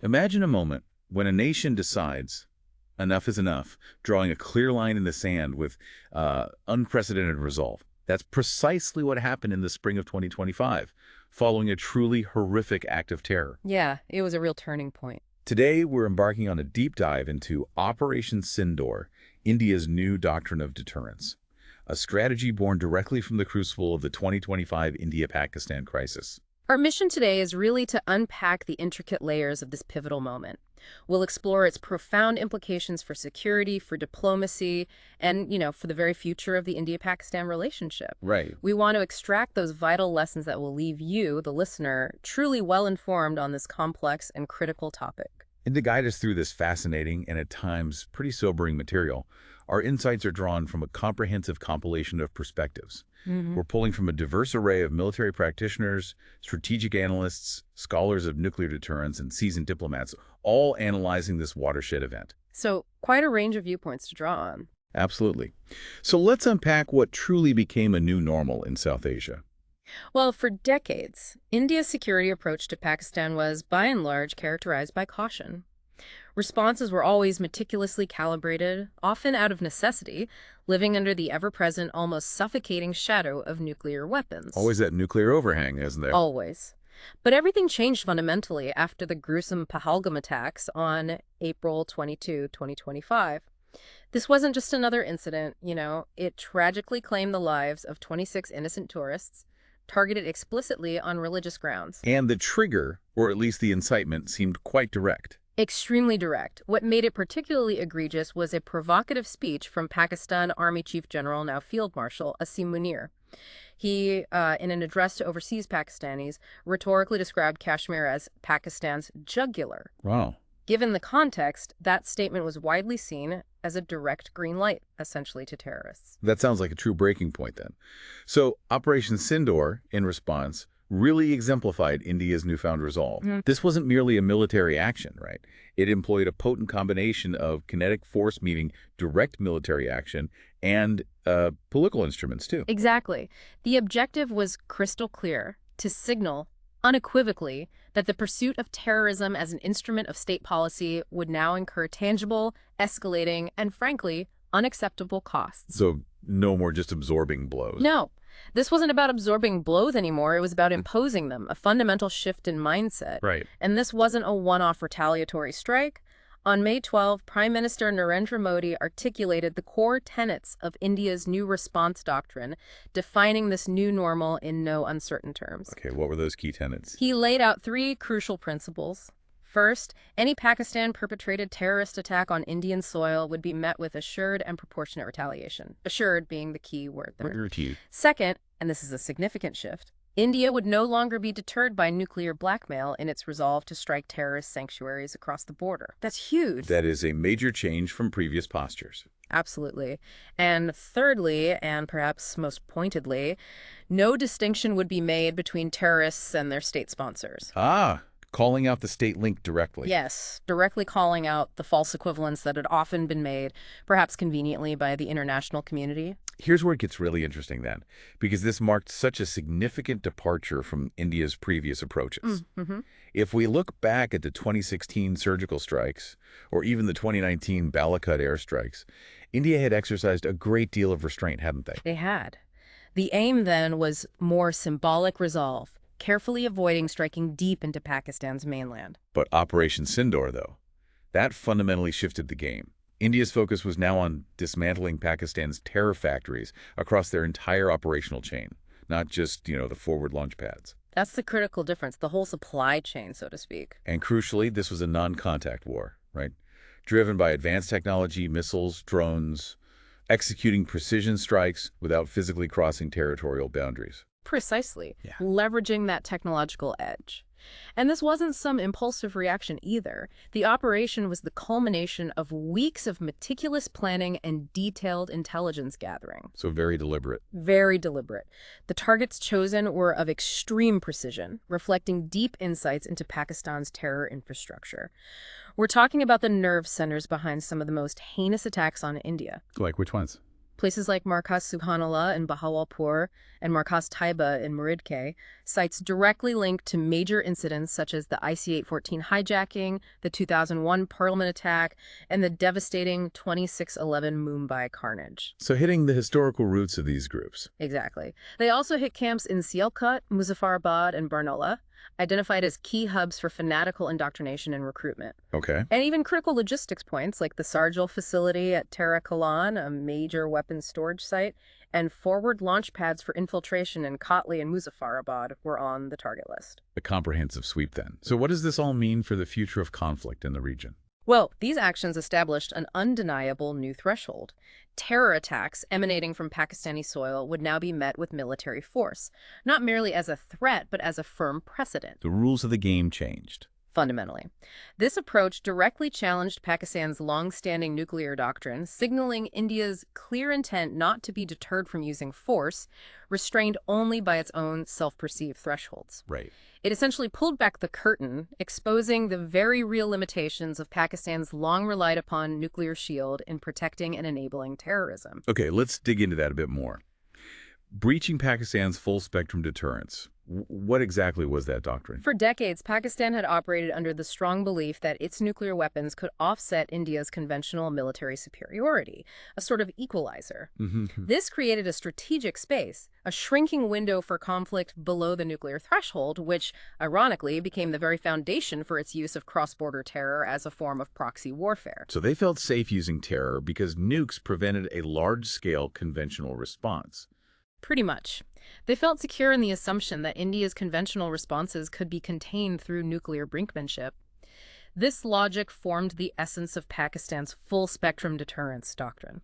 Imagine a moment when a nation decides enough is enough, drawing a clear line in the sand with unprecedented resolve. That's precisely what happened in the spring of 2025, following a truly horrific act of terror. Yeah, it was a real turning point. Today, we're embarking on a deep dive into Operation Sindoor, India's new doctrine of deterrence, a strategy born directly from the crucible of the 2025 India-Pakistan crisis. Our mission today is really to unpack the intricate layers of this pivotal moment. We'll explore its profound implications for security, for diplomacy, and, for the very future of the India-Pakistan relationship. Right. We want to extract those vital lessons that will leave you, the listener, truly well-informed on this complex and critical topic. And to guide us through this fascinating and at times pretty sobering material, our insights are drawn from a comprehensive compilation of perspectives. We're pulling from a diverse array of military practitioners, strategic analysts, scholars of nuclear deterrence, and seasoned diplomats, all analyzing this watershed event. So, quite a range of viewpoints to draw on. Absolutely. So let's unpack what truly became a new normal in South Asia. Well, for decades, India's security approach to Pakistan was, by and large, characterized by caution. Responses were always meticulously calibrated, often out of necessity, living under the ever-present, almost suffocating shadow of nuclear weapons. Always that nuclear overhang, isn't there? Always. But everything changed fundamentally after the gruesome Pahalgam attacks on April 22, 2025. This wasn't just another incident, it tragically claimed the lives of 26 innocent tourists, targeted explicitly on religious grounds. And the trigger, or at least the incitement, seemed quite direct. Extremely direct. What made it particularly egregious was a provocative speech from Pakistan Army Chief General, now Field Marshal, Asim Munir. He, in an address to overseas Pakistanis, rhetorically described Kashmir as Pakistan's jugular. Wow. Given the context, that statement was widely seen as a direct green light, essentially, to terrorists. That sounds like a true breaking point then. So Operation Sindoor, in response, really exemplified India's newfound resolve. This wasn't merely a military action, right? It employed a potent combination of kinetic force meeting direct military action and political instruments, too. Exactly. The objective was crystal clear: to signal unequivocally that the pursuit of terrorism as an instrument of state policy would now incur tangible, escalating, and frankly, unacceptable costs. So no more just absorbing blows. No. This wasn't about absorbing blows anymore. It was about imposing them, a fundamental shift in mindset. Right. And this wasn't a one-off retaliatory strike. On May 12, Prime Minister Narendra Modi articulated the core tenets of India's new response doctrine, defining this new normal in no uncertain terms. Okay, what were those key tenets? He laid out three crucial principles. First, any Pakistan-perpetrated terrorist attack on Indian soil would be met with assured and proportionate retaliation. Assured being the key word there. Second, and this is a significant shift, India would no longer be deterred by nuclear blackmail in its resolve to strike terrorist sanctuaries across the border. That's huge. That is a major change from previous postures. Absolutely. And thirdly, and perhaps most pointedly, no distinction would be made between terrorists and their state sponsors. Calling out the state link directly. Yes, directly calling out the false equivalents that had often been made, perhaps conveniently, by the international community. Here's where it gets really interesting then, because this marked such a significant departure from India's previous approaches. If we look back at the 2016 surgical strikes, or even the 2019 Balakot airstrikes, India had exercised a great deal of restraint, hadn't they? They had. The aim then was more symbolic resolve, carefully avoiding striking deep into Pakistan's mainland. But Operation Sindoor, though, that fundamentally shifted the game. India's focus was now on dismantling Pakistan's terror factories across their entire operational chain, not just, the forward launch pads. That's the critical difference, the whole supply chain, so to speak. And crucially, this was a non-contact war, right? Driven by advanced technology, missiles, drones, executing precision strikes without physically crossing territorial boundaries. Precisely. Yeah. Leveraging that technological edge. And this wasn't some impulsive reaction either. The operation was the culmination of weeks of meticulous planning and detailed intelligence gathering. So very deliberate. Very deliberate. The targets chosen were of extreme precision, reflecting deep insights into Pakistan's terror infrastructure. We're talking about the nerve centers behind some of the most heinous attacks on India. Like which ones? Places like Markaz Subhanallah in Bahawalpur and Markaz Taiba in Muridke, sites directly linked to major incidents such as the IC-814 hijacking, the 2001 Parliament attack, and the devastating 26/11 Mumbai carnage. So hitting the historical roots of these groups. Exactly. They also hit camps in Sialkot, Muzaffarabad, and Barnola, identified as key hubs for fanatical indoctrination and recruitment. Okay. And even critical logistics points like the Sarjal facility at Tara Kalan, a major weapons storage site, and forward launch pads for infiltration in Kotli and Muzaffarabad were on the target list. A comprehensive sweep then. So what does this all mean for the future of conflict in the region? Well, these actions established an undeniable new threshold. Terror attacks emanating from Pakistani soil would now be met with military force, not merely as a threat, but as a firm precedent. The rules of the game changed. Fundamentally. This approach directly challenged Pakistan's long-standing nuclear doctrine, signaling India's clear intent not to be deterred from using force, restrained only by its own self-perceived thresholds. Right. It essentially pulled back the curtain, exposing the very real limitations of Pakistan's long-relied-upon nuclear shield in protecting and enabling terrorism. Okay, let's dig into that a bit more. Breaching Pakistan's full-spectrum deterrence. What exactly was that doctrine? For decades, Pakistan had operated under the strong belief that its nuclear weapons could offset India's conventional military superiority, a sort of equalizer. This created a strategic space, a shrinking window for conflict below the nuclear threshold, which, ironically, became the very foundation for its use of cross-border terror as a form of proxy warfare. So they felt safe using terror because nukes prevented a large-scale conventional response. Pretty much. They felt secure in the assumption that India's conventional responses could be contained through nuclear brinkmanship. This logic formed the essence of Pakistan's full-spectrum deterrence doctrine.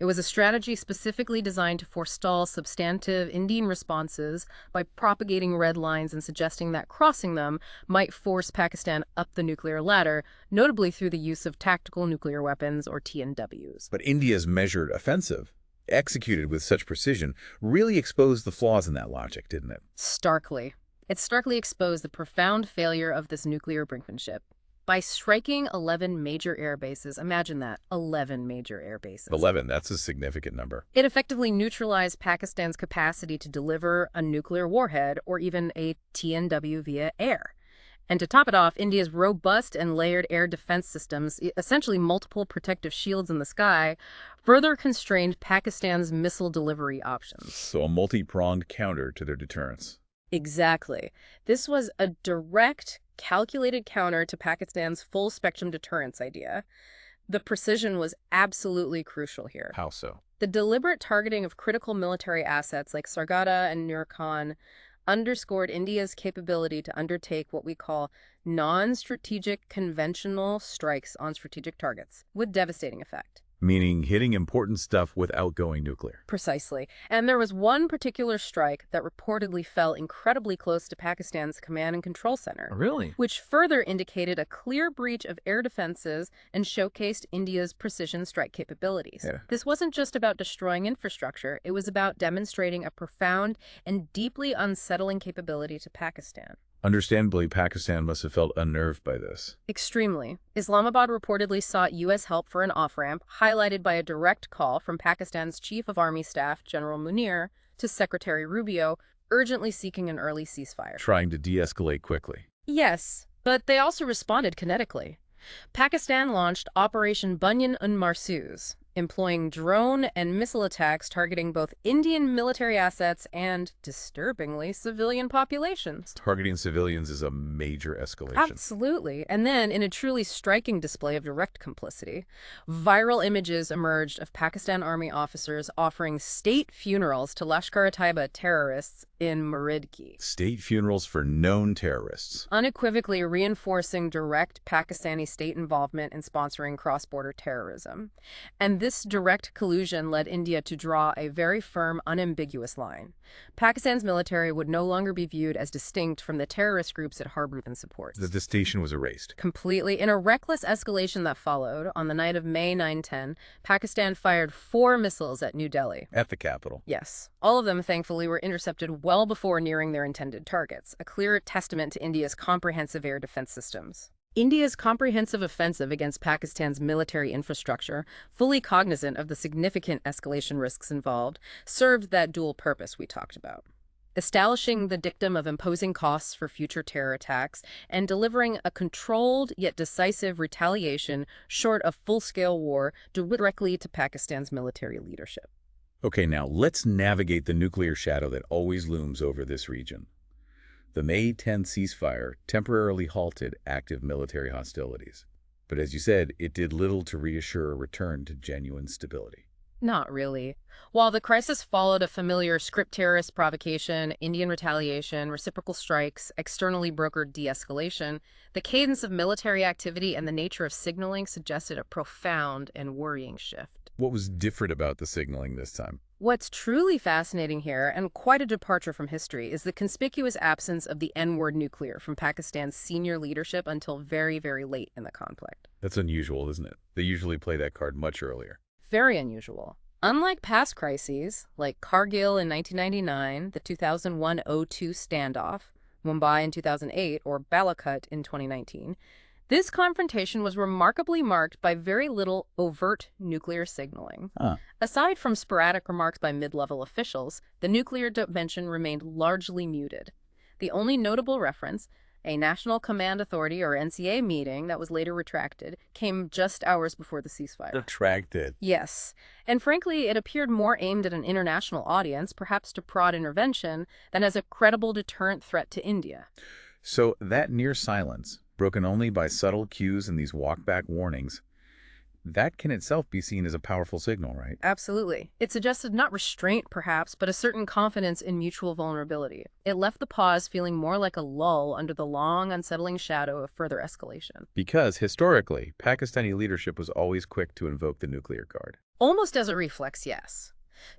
It was a strategy specifically designed to forestall substantive Indian responses by propagating red lines and suggesting that crossing them might force Pakistan up the nuclear ladder, notably through the use of tactical nuclear weapons, or TNWs. But India's measured offensive, executed with such precision, really exposed the flaws in that logic, didn't it? Starkly. It starkly exposed the profound failure of this nuclear brinkmanship. By striking 11 major air bases, imagine that, 11 major air bases. 11, that's a significant number. It effectively neutralized Pakistan's capacity to deliver a nuclear warhead or even a TNW via air. And to top it off, India's robust and layered air defense systems, essentially multiple protective shields in the sky, further constrained Pakistan's missile delivery options. So a multi-pronged counter to their deterrence. Exactly. This was a direct, calculated counter to Pakistan's full-spectrum deterrence idea. The precision was absolutely crucial here. How so? The deliberate targeting of critical military assets like Sargada and Nur Khan underscored India's capability to undertake what we call non-strategic conventional strikes on strategic targets with devastating effect. Meaning hitting important stuff without going nuclear. Precisely. And there was one particular strike that reportedly fell incredibly close to Pakistan's command and control center. Really? Which further indicated a clear breach of air defenses and showcased India's precision strike capabilities. This wasn't just about destroying infrastructure, it was about demonstrating a profound and deeply unsettling capability to Pakistan. Understandably, Pakistan must have felt unnerved by this. Extremely. Islamabad reportedly sought U.S. help for an off-ramp, highlighted by a direct call from Pakistan's Chief of Army Staff, General Munir, to Secretary Rubio, urgently seeking an early ceasefire. Trying to de-escalate quickly. Yes, but they also responded kinetically. Pakistan launched Operation Bunyan and Marsuz, employing drone and missile attacks targeting both Indian military assets and, disturbingly, civilian populations. Targeting civilians is a major escalation. Absolutely. And then, in a truly striking display of direct complicity, viral images emerged of Pakistan Army officers offering state funerals to Lashkar-e-Taiba terrorists in Muridki. State funerals for known terrorists. Unequivocally reinforcing direct Pakistani state involvement in sponsoring cross-border terrorism. And this direct collusion led India to draw a very firm, unambiguous line. Pakistan's military would no longer be viewed as distinct from the terrorist groups it harbored and supports. The distinction was erased. Completely. In a reckless escalation that followed, on the night of May 9/10, Pakistan fired 4 missiles at New Delhi. At the capital. Yes. All of them, thankfully, were intercepted well before nearing their intended targets, a clear testament to India's comprehensive air defense systems. India's comprehensive offensive against Pakistan's military infrastructure, fully cognizant of the significant escalation risks involved, served that dual purpose we talked about. Establishing the dictum of imposing costs for future terror attacks and delivering a controlled yet decisive retaliation short of full-scale war directly to Pakistan's military leadership. Okay, now let's navigate the nuclear shadow that always looms over this region. The May 10 ceasefire temporarily halted active military hostilities. But as you said, it did little to reassure a return to genuine stability. Not really. While the crisis followed a familiar script terrorist provocation, Indian retaliation, reciprocal strikes, externally brokered de-escalation, the cadence of military activity and the nature of signaling suggested a profound and worrying shift. What was different about the signaling this time? What's truly fascinating here, and quite a departure from history, is the conspicuous absence of the N-word nuclear from Pakistan's senior leadership until very, very late in the conflict. That's unusual, isn't it? They usually play that card much earlier. Very unusual. Unlike past crises, like Kargil in 1999, the 2001-02 standoff, Mumbai in 2008, or Balakut in 2019, this confrontation was remarkably marked by very little overt nuclear signaling. Aside from sporadic remarks by mid-level officials, the nuclear dimension remained largely muted. The only notable reference, a National Command Authority, or NCA, meeting that was later retracted, came just hours before the ceasefire. Retracted? Yes. And frankly, it appeared more aimed at an international audience, perhaps to prod intervention, than as a credible deterrent threat to India. So that near silence, broken only by subtle cues and these walk-back warnings, that can itself be seen as a powerful signal, right? Absolutely. It suggested not restraint, perhaps, but a certain confidence in mutual vulnerability. It left the pause feeling more like a lull under the long, unsettling shadow of further escalation. Because, historically, Pakistani leadership was always quick to invoke the nuclear card. Almost as a reflex, yes.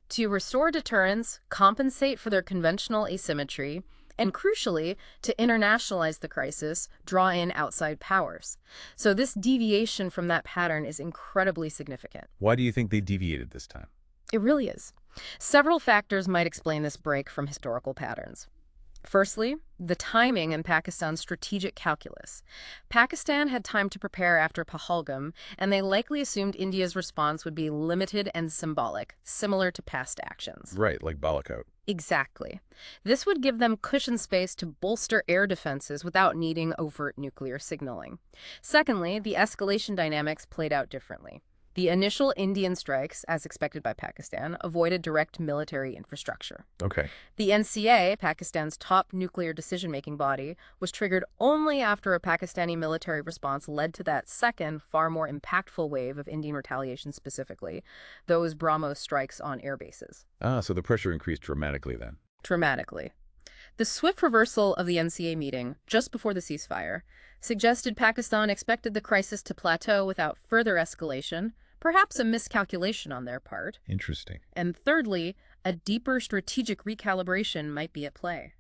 To restore deterrence, compensate for their conventional asymmetry, and crucially, to internationalize the crisis, draw in outside powers. So this deviation from that pattern is incredibly significant. Why do you think they deviated this time? It really is. Several factors might explain this break from historical patterns. Firstly, the timing in Pakistan's strategic calculus. Pakistan had time to prepare after Pahalgam, and they likely assumed India's response would be limited and symbolic, similar to past actions. Right, like Balakut. Exactly. This would give them cushion space to bolster air defenses without needing overt nuclear signaling. Secondly, the escalation dynamics played out differently. The initial Indian strikes, as expected by Pakistan, avoided direct military infrastructure. Okay. The NCA, Pakistan's top nuclear decision-making body, was triggered only after a Pakistani military response led to that second, far more impactful wave of Indian retaliation specifically, those BrahMos strikes on air bases. So the pressure increased dramatically then. Dramatically. The swift reversal of the NCA meeting, just before the ceasefire, suggested Pakistan expected the crisis to plateau without further escalation, perhaps a miscalculation on their part. Interesting. And thirdly, a deeper strategic recalibration might be at play.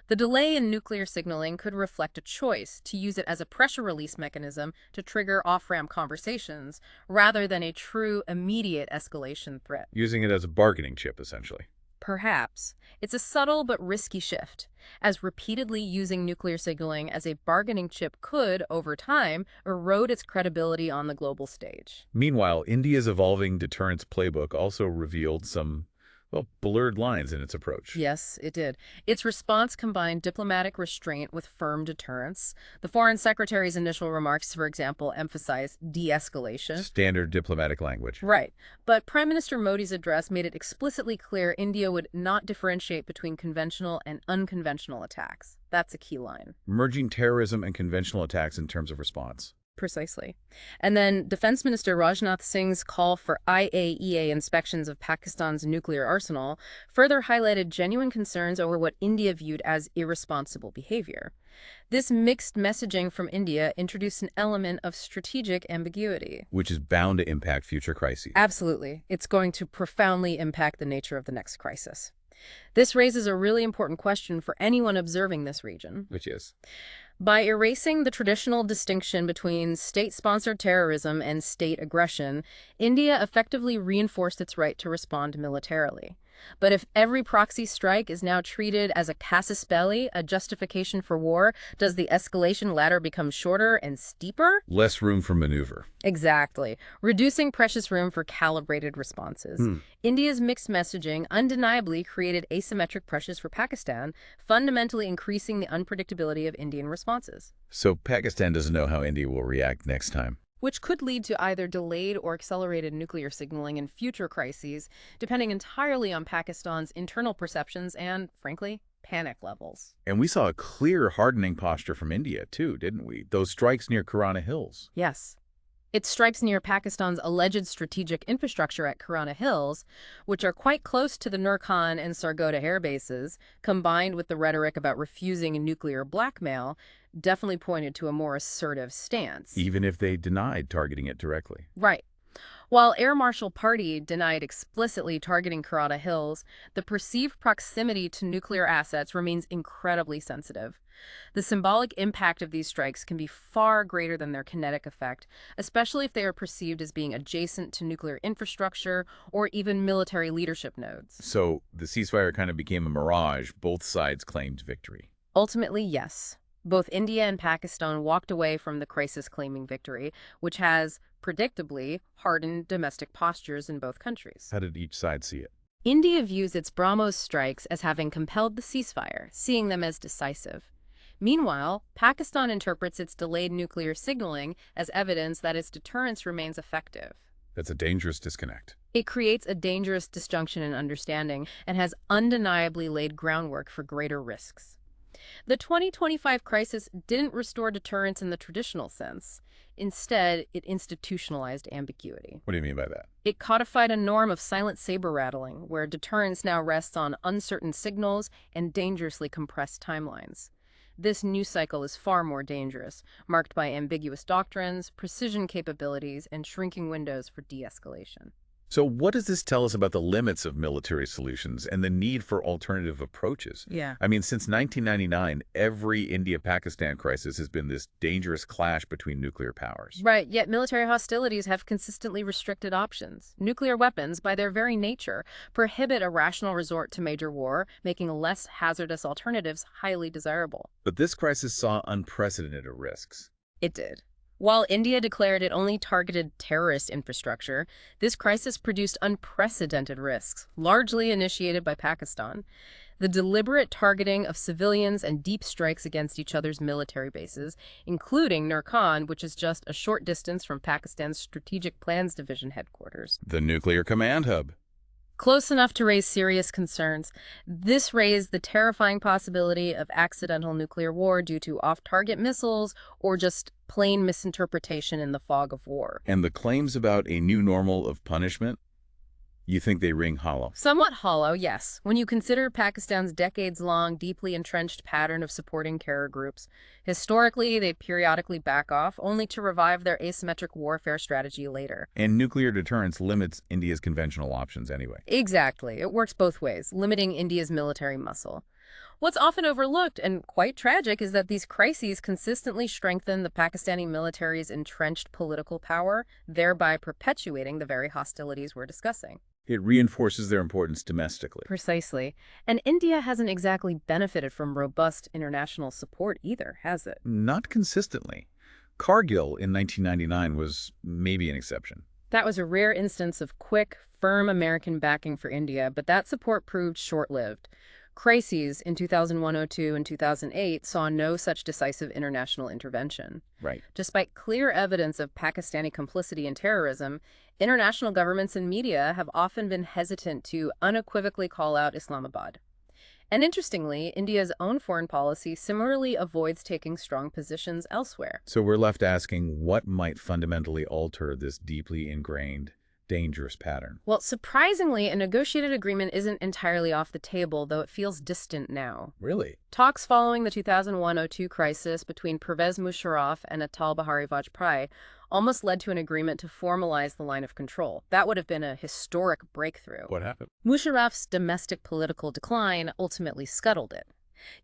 The delay in nuclear signaling could reflect a choice to use it as a pressure release mechanism to trigger off-ramp conversations, rather than a true immediate escalation threat. Using it as a bargaining chip, essentially. Perhaps. It's a subtle but risky shift, as repeatedly using nuclear signaling as a bargaining chip could, over time, erode its credibility on the global stage. Meanwhile, India's evolving deterrence playbook also revealed some, blurred lines in its approach. Yes, it did. Its response combined diplomatic restraint with firm deterrence. The Foreign Secretary's initial remarks, for example, emphasized de-escalation. Standard diplomatic language. Right. But Prime Minister Modi's address made it explicitly clear India would not differentiate between conventional and unconventional attacks. That's a key line. Merging terrorism and conventional attacks in terms of response. Precisely. And then Defense Minister Rajnath Singh's call for IAEA inspections of Pakistan's nuclear arsenal further highlighted genuine concerns over what India viewed as irresponsible behavior. This mixed messaging from India introduced an element of strategic ambiguity. Which is bound to impact future crises. Absolutely. It's going to profoundly impact the nature of the next crisis. This raises a really important question for anyone observing this region. Which is? By erasing the traditional distinction between state-sponsored terrorism and state aggression, India effectively reinforced its right to respond militarily. But if every proxy strike is now treated as a casus belli, a justification for war, does the escalation ladder become shorter and steeper? Less room for maneuver. Exactly, reducing precious room for calibrated responses. India's mixed messaging undeniably created asymmetric pressures for Pakistan, fundamentally increasing the unpredictability of Indian responses. So Pakistan doesn't know how India will react next time. Which could lead to either delayed or accelerated nuclear signaling in future crises, depending entirely on Pakistan's internal perceptions and, frankly, panic levels. And we saw a clear hardening posture from India, too, didn't we? Those strikes near Karana Hills. Yes. Its strikes near Pakistan's alleged strategic infrastructure at Karana Hills, which are quite close to the Nur Khan and Sargodha air bases, combined with the rhetoric about refusing nuclear blackmail, definitely pointed to a more assertive stance. Even if they denied targeting it directly. Right. While Air Marshal Party denied explicitly targeting Karana Hills, the perceived proximity to nuclear assets remains incredibly sensitive. The symbolic impact of these strikes can be far greater than their kinetic effect, especially if they are perceived as being adjacent to nuclear infrastructure or even military leadership nodes. So the ceasefire kind of became a mirage. Both sides claimed victory. Ultimately, yes. Both India and Pakistan walked away from the crisis claiming victory, which has, predictably, hardened domestic postures in both countries. How did each side see it? India views its BrahMos strikes as having compelled the ceasefire, seeing them as decisive. Meanwhile, Pakistan interprets its delayed nuclear signaling as evidence that its deterrence remains effective. That's a dangerous disconnect. It creates a dangerous disjunction in understanding and has undeniably laid groundwork for greater risks. The 2025 crisis didn't restore deterrence in the traditional sense. Instead, it institutionalized ambiguity. What do you mean by that? It codified a norm of silent saber rattling, where deterrence now rests on uncertain signals and dangerously compressed timelines. This new cycle is far more dangerous, marked by ambiguous doctrines, precision capabilities, and shrinking windows for de-escalation. So what does this tell us about the limits of military solutions and the need for alternative approaches? Yeah. I mean, since 1999, every India-Pakistan crisis has been this dangerous clash between nuclear powers. Right, yet military hostilities have consistently restricted options. Nuclear weapons, by their very nature, prohibit a rational resort to major war, making less hazardous alternatives highly desirable. But this crisis saw unprecedented risks. It did. While India declared it only targeted terrorist infrastructure, this crisis produced unprecedented risks, largely initiated by Pakistan. The deliberate targeting of civilians and deep strikes against each other's military bases, including Nur Khan, which is just a short distance from Pakistan's Strategic Plans Division headquarters. The nuclear command hub. Close enough to raise serious concerns. This raised the terrifying possibility of accidental nuclear war due to off-target missiles or just plain misinterpretation in the fog of war. And the claims about a new normal of punishment? You think they ring hollow? Somewhat hollow, yes, when you consider Pakistan's decades-long, deeply entrenched pattern of supporting terror groups. Historically, they periodically back off, only to revive their asymmetric warfare strategy later. And nuclear deterrence limits India's conventional options anyway. Exactly. It works both ways, limiting India's military muscle. What's often overlooked and quite tragic is that these crises consistently strengthen the Pakistani military's entrenched political power, thereby perpetuating the very hostilities we're discussing. It reinforces their importance domestically. Precisely. And India hasn't exactly benefited from robust international support either, has it? Not consistently. Kargil in 1999 was maybe an exception. That was a rare instance of quick, firm American backing for India, but that support proved short-lived. Crises in 2001-02 and 2008 saw no such decisive international intervention. Right. Despite clear evidence of Pakistani complicity in terrorism, international governments and media have often been hesitant to unequivocally call out Islamabad. And interestingly, India's own foreign policy similarly avoids taking strong positions elsewhere. So we're left asking what might fundamentally alter this deeply ingrained, dangerous pattern. Well, surprisingly, a negotiated agreement isn't entirely off the table, though it feels distant now. Really? Talks following the 2001-02 crisis between Pervez Musharraf and Atal Bihari Vajpayee almost led to an agreement to formalize the line of control. That would have been a historic breakthrough. What happened? Musharraf's domestic political decline ultimately scuttled it.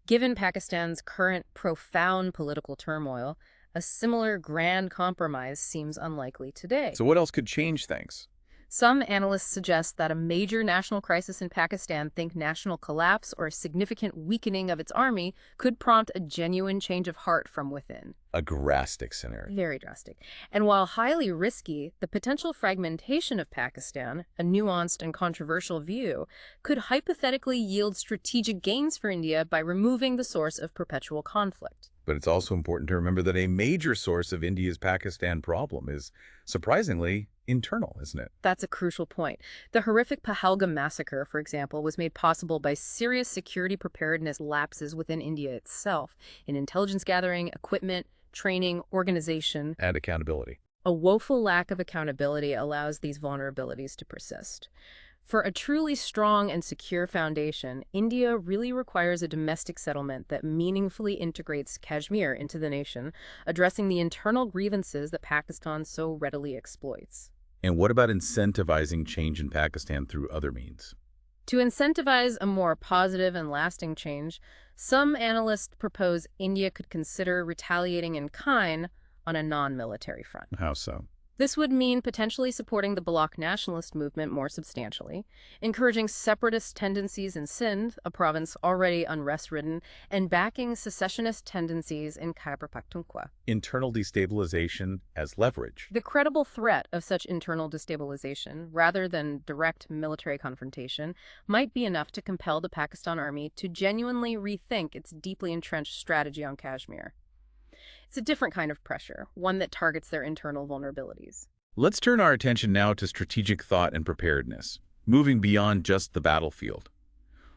Given Pakistan's current profound political turmoil, a similar grand compromise seems unlikely today. So what else could change things? Some analysts suggest that a major national crisis in Pakistan, think national collapse or a significant weakening of its army, could prompt a genuine change of heart from within. A drastic scenario. Very drastic. And while highly risky, the potential fragmentation of Pakistan, a nuanced and controversial view, could hypothetically yield strategic gains for India by removing the source of perpetual conflict. But it's also important to remember that a major source of India's Pakistan problem is, surprisingly, internal, isn't it? That's a crucial point. The horrific Pahalgam massacre, for example, was made possible by serious security preparedness lapses within India itself, in intelligence gathering, equipment, training, organization, And accountability. A woeful lack of accountability allows these vulnerabilities to persist. For a truly strong and secure foundation, India really requires a domestic settlement that meaningfully integrates Kashmir into the nation, addressing the internal grievances that Pakistan so readily exploits. And what about incentivizing change in Pakistan through other means? To incentivize a more positive and lasting change, some analysts propose India could consider retaliating in kind on a non-military front. How so? This would mean potentially supporting the Baloch nationalist movement more substantially, encouraging separatist tendencies in Sindh, a province already unrest-ridden, and backing secessionist tendencies in Khyber Pakhtunkhwa. Internal destabilization as leverage. The credible threat of such internal destabilization, rather than direct military confrontation, might be enough to compel the Pakistan army to genuinely rethink its deeply entrenched strategy on Kashmir. It's a different kind of pressure, one that targets their internal vulnerabilities. Let's turn our attention now to strategic thought and preparedness, moving beyond just the battlefield.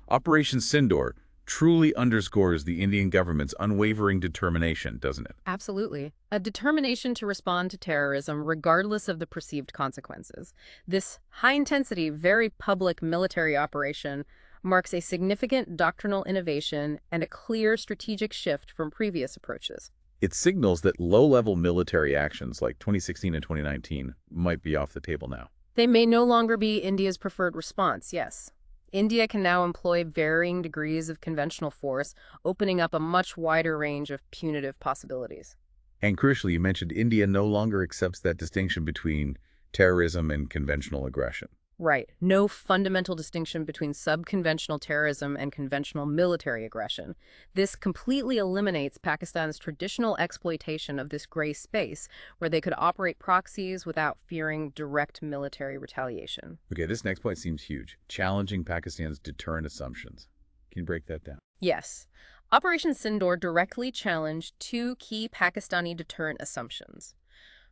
Operation Sindoor truly underscores the Indian government's unwavering determination, doesn't it? Absolutely. A determination to respond to terrorism regardless of the perceived consequences. This high-intensity, very public military operation marks a significant doctrinal innovation and a clear strategic shift from previous approaches. It signals that low-level military actions like 2016 and 2019 might be off the table now. They may no longer be India's preferred response, yes. India can now employ varying degrees of conventional force, opening up a much wider range of punitive possibilities. And crucially, you mentioned India no longer accepts that distinction between terrorism and conventional aggression. Right. No fundamental distinction between subconventional terrorism and conventional military aggression. This completely eliminates Pakistan's traditional exploitation of this gray space, where they could operate proxies without fearing direct military retaliation. Okay, this next point seems huge. Challenging Pakistan's deterrent assumptions. Can you break that down? Yes. Operation Sindoor directly challenged two key Pakistani deterrent assumptions.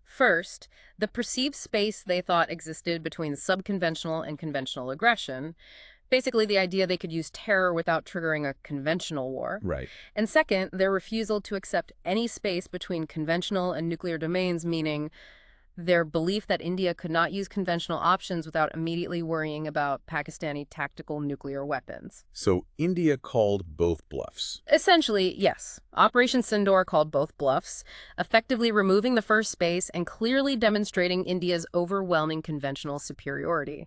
First, the perceived space they thought existed between subconventional and conventional aggression, basically the idea they could use terror without triggering a conventional war. Right. And second, their refusal to accept any space between conventional and nuclear domains, meaning their belief that India could not use conventional options without immediately worrying about Pakistani tactical nuclear weapons. So India called both bluffs. Essentially, yes. Operation Sindoor called both bluffs, effectively removing the first space and clearly demonstrating India's overwhelming conventional superiority.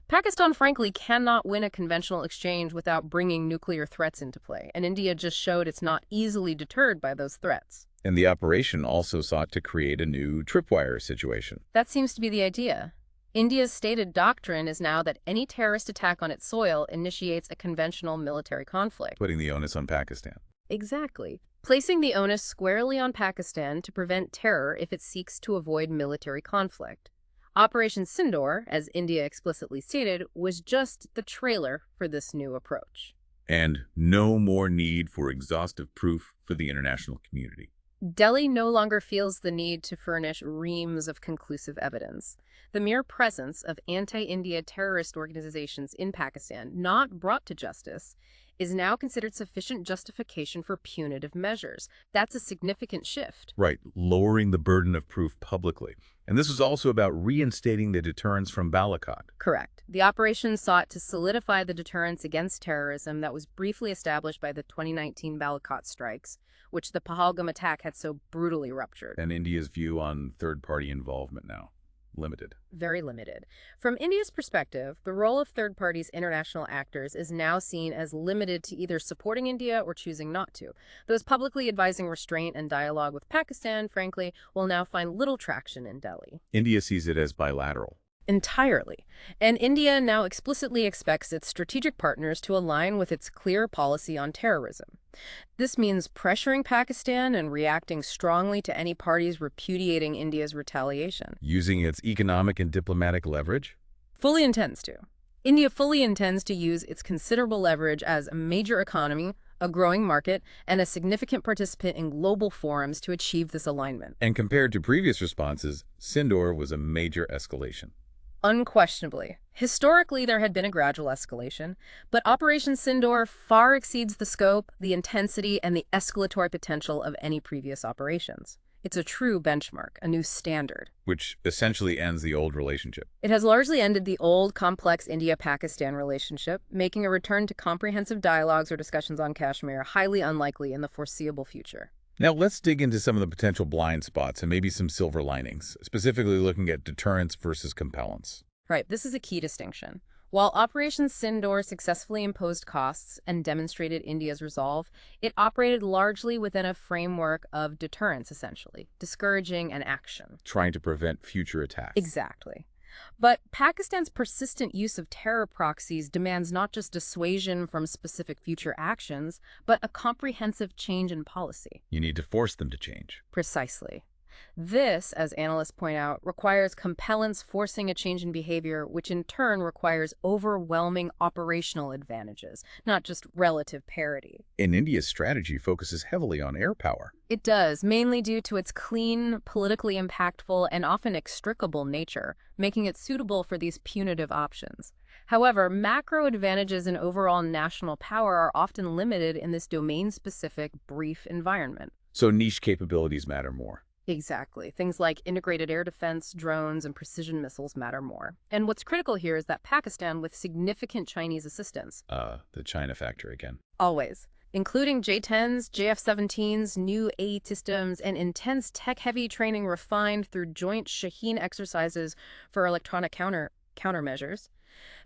Pakistan, frankly, cannot win a conventional exchange without bringing nuclear threats into play, and India just showed it's not easily deterred by those threats. And the operation also sought to create a new tripwire situation. That seems to be the idea. India's stated doctrine is now that any terrorist attack on its soil initiates a conventional military conflict. Putting the onus on Pakistan. Exactly. Placing the onus squarely on Pakistan to prevent terror if it seeks to avoid military conflict. Operation Sindoor, as India explicitly stated, was just the trailer for this new approach. And no more need for exhaustive proof for the international community. Delhi no longer feels the need to furnish reams of conclusive evidence. The mere presence of anti-India terrorist organizations in Pakistan, not brought to justice, is now considered sufficient justification for punitive measures. That's a significant shift. Right, lowering the burden of proof publicly. And this was also about reinstating the deterrence from Balakot. Correct. The operation sought to solidify the deterrence against terrorism that was briefly established by the 2019 Balakot strikes, which the Pahalgam attack had so brutally ruptured. And India's view on third-party involvement now. Limited. Very limited. From India's perspective, the role of third parties, international actors, is now seen as limited to either supporting India or choosing not to. Those publicly advising restraint and dialogue with Pakistan, frankly, will now find little traction in Delhi. India sees it as bilateral. Entirely. And India now explicitly expects its strategic partners to align with its clear policy on terrorism. This means pressuring Pakistan and reacting strongly to any parties repudiating India's retaliation. Using its economic and diplomatic leverage? Fully intends to. India fully intends to use its considerable leverage as a major economy, a growing market, and a significant participant in global forums to achieve this alignment. And compared to previous responses, Sindoor was a major escalation. Unquestionably. Historically, there had been a gradual escalation, but Operation Sindoor far exceeds the scope, the intensity, and the escalatory potential of any previous operations. It's a true benchmark, a new standard. Which essentially ends the old relationship. It has largely ended the old, complex India-Pakistan relationship, making a return to comprehensive dialogues or discussions on Kashmir highly unlikely in the foreseeable future. Now let's dig into some of the potential blind spots and maybe some silver linings, specifically looking at deterrence versus compellence. Right, this is a key distinction. While Operation Sindoor successfully imposed costs and demonstrated India's resolve, it operated largely within a framework of deterrence, essentially, discouraging an action. Trying to prevent future attacks. Exactly. But Pakistan's persistent use of terror proxies demands not just dissuasion from specific future actions, but a comprehensive change in policy. You need to force them to change. Precisely. This, as analysts point out, requires compellence forcing a change in behavior, which in turn requires overwhelming operational advantages, not just relative parity. And India's strategy focuses heavily on air power. It does, mainly due to its clean, politically impactful, and often extricable nature, making it suitable for these punitive options. However, macro advantages in overall national power are often limited in this domain-specific, brief environment. So niche capabilities matter more. Exactly. Things like integrated air defense, drones, and precision missiles matter more. And what's critical here is that Pakistan, with significant Chinese assistance. The China factor again. Always. Including J-10s, JF-17s, new AE systems, and intense tech-heavy training refined through joint Shaheen exercises for electronic countermeasures.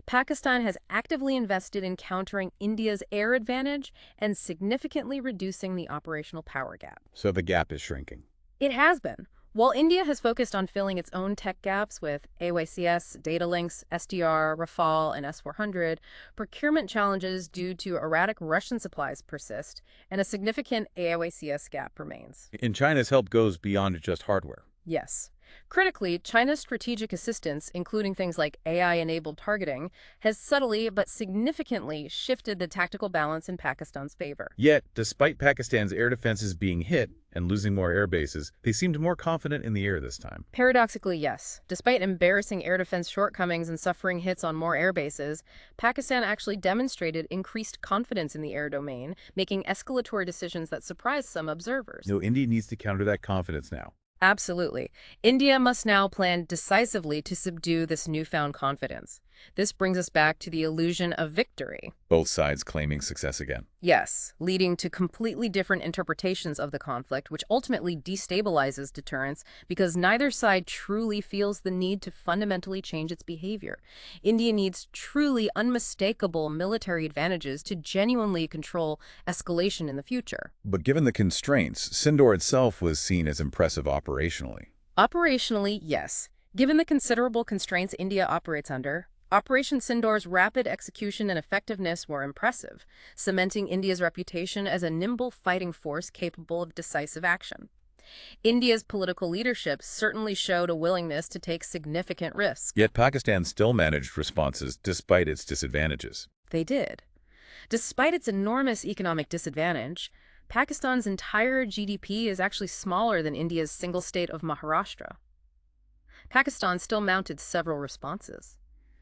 Pakistan has actively invested in countering India's air advantage and significantly reducing the operational power gap. So the gap is shrinking. It has been. While India has focused on filling its own tech gaps with AYCS, data links, SDR, Rafale, and S-400, procurement challenges due to erratic Russian supplies persist, and a significant AYCS gap remains. And China's help goes beyond just hardware. Yes. Critically, China's strategic assistance, including things like AI-enabled targeting, has subtly but significantly shifted the tactical balance in Pakistan's favor. Yet, despite Pakistan's air defenses being hit and losing more air bases, they seemed more confident in the air this time. Paradoxically, yes. Despite embarrassing air defense shortcomings and suffering hits on more air bases, Pakistan actually demonstrated increased confidence in the air domain, making escalatory decisions that surprised some observers. No, India needs to counter that confidence now. Absolutely. India must now plan decisively to subdue this newfound confidence. This brings us back to the illusion of victory. Both sides claiming success again. Yes, leading to completely different interpretations of the conflict, which ultimately destabilizes deterrence because neither side truly feels the need to fundamentally change its behavior. India needs truly unmistakable military advantages to genuinely control escalation in the future. But given the constraints, Sindoor itself was seen as impressive operationally. Operationally, yes. Given the considerable constraints India operates under, Operation Sindoor's rapid execution and effectiveness were impressive, cementing India's reputation as a nimble fighting force capable of decisive action. India's political leadership certainly showed a willingness to take significant risks. Yet Pakistan still managed responses despite its disadvantages. They did. Despite its enormous economic disadvantage, Pakistan's entire GDP is actually smaller than India's single state of Maharashtra. Pakistan still mounted several responses.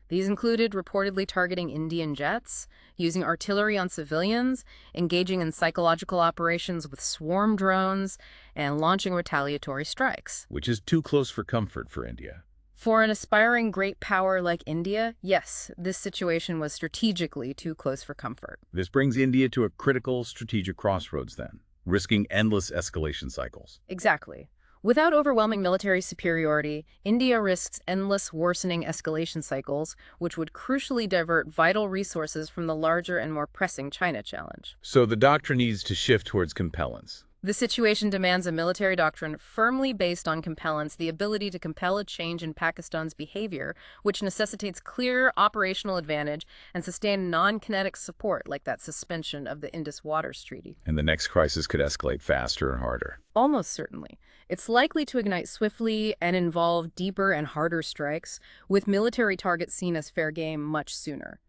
These included reportedly targeting Indian jets, using artillery on civilians, engaging in psychological operations with swarm drones, and launching retaliatory strikes. Which is too close for comfort for India. For an aspiring great power like India, yes, this situation was strategically too close for comfort. This brings India to a critical strategic crossroads then, risking endless escalation cycles. Exactly. Without overwhelming military superiority, India risks endless worsening escalation cycles, which would crucially divert vital resources from the larger and more pressing China challenge. So the doctrine needs to shift towards compellence. The situation demands a military doctrine firmly based on compellence, the ability to compel a change in Pakistan's behavior, which necessitates clear operational advantage and sustained non-kinetic support, like that suspension of the Indus Waters Treaty. And the next crisis could escalate faster and harder. Almost certainly. It's likely to ignite swiftly and involve deeper and harder strikes, with military targets seen as fair game much sooner.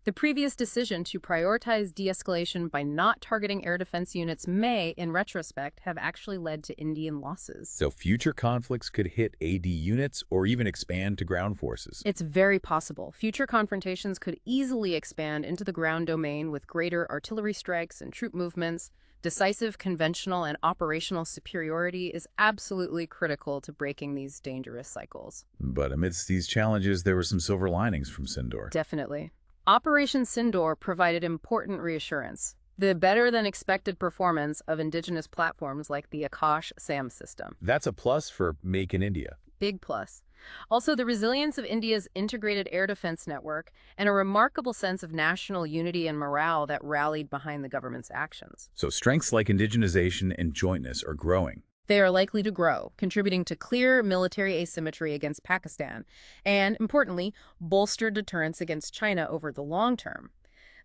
The previous decision to prioritize de-escalation by not targeting air defense units may, in retrospect, have actually led to Indian losses. So future conflicts could hit AD units or even expand to ground forces. It's very possible. Future confrontations could easily expand into the ground domain with greater artillery strikes and troop movements. Decisive conventional and operational superiority is absolutely critical to breaking these dangerous cycles. But amidst these challenges, there were some silver linings from Sindoor. Definitely. Operation Sindoor provided important reassurance. The better-than-expected performance of indigenous platforms like the Akash SAM system. That's a plus for Make in India. Big plus. Also, the resilience of India's integrated air defense network and a remarkable sense of national unity and morale that rallied behind the government's actions. So strengths like indigenization and jointness are growing. They are likely to grow, contributing to clear military asymmetry against Pakistan and, importantly, bolster deterrence against China over the long term.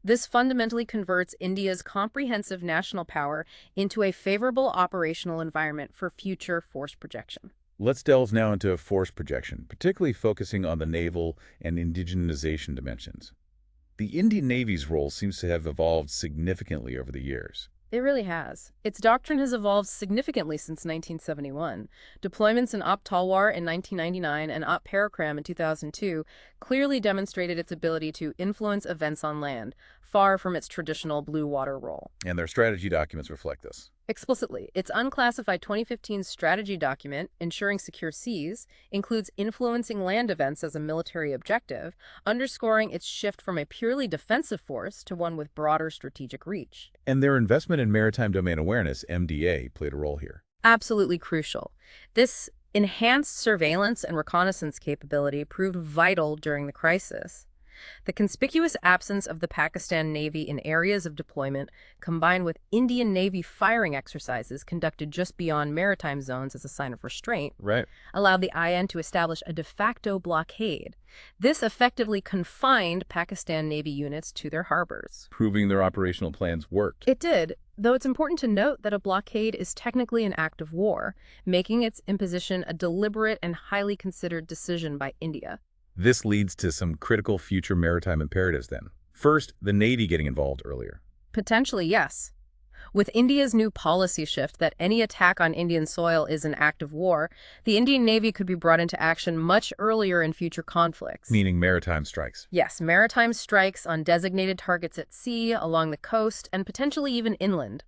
This fundamentally converts India's comprehensive national power into a favorable operational environment for future force projection. Let's delve now into force projection, particularly focusing on the naval and indigenization dimensions. The Indian Navy's role seems to have evolved significantly over the years. It really has. Its doctrine has evolved significantly since 1971. Deployments in Op Talwar in 1999 and Op Parakram in 2002 clearly demonstrated its ability to influence events on land, far from its traditional blue water role. And their strategy documents reflect this. Explicitly, its unclassified 2015 strategy document, Ensuring Secure Seas, includes influencing land events as a military objective, underscoring its shift from a purely defensive force to one with broader strategic reach. And their investment in maritime domain awareness, MDA, played a role here. Absolutely crucial. This enhanced surveillance and reconnaissance capability proved vital during the crisis. The conspicuous absence of the Pakistan Navy in areas of deployment, combined with Indian Navy firing exercises conducted just beyond maritime zones as a sign of restraint, allowed the IN to establish a de facto blockade. This effectively confined Pakistan Navy units to their harbors, proving their operational plans worked. It did, though it's important to note that a blockade is technically an act of war, making its imposition a deliberate and highly considered decision by India. This leads to some critical future maritime imperatives then. First, the Navy getting involved earlier. Potentially, yes. With India's new policy shift that any attack on Indian soil is an act of war, the Indian Navy could be brought into action much earlier in future conflicts. Meaning maritime strikes. Yes, maritime strikes on designated targets at sea, along the coast, and potentially even inland.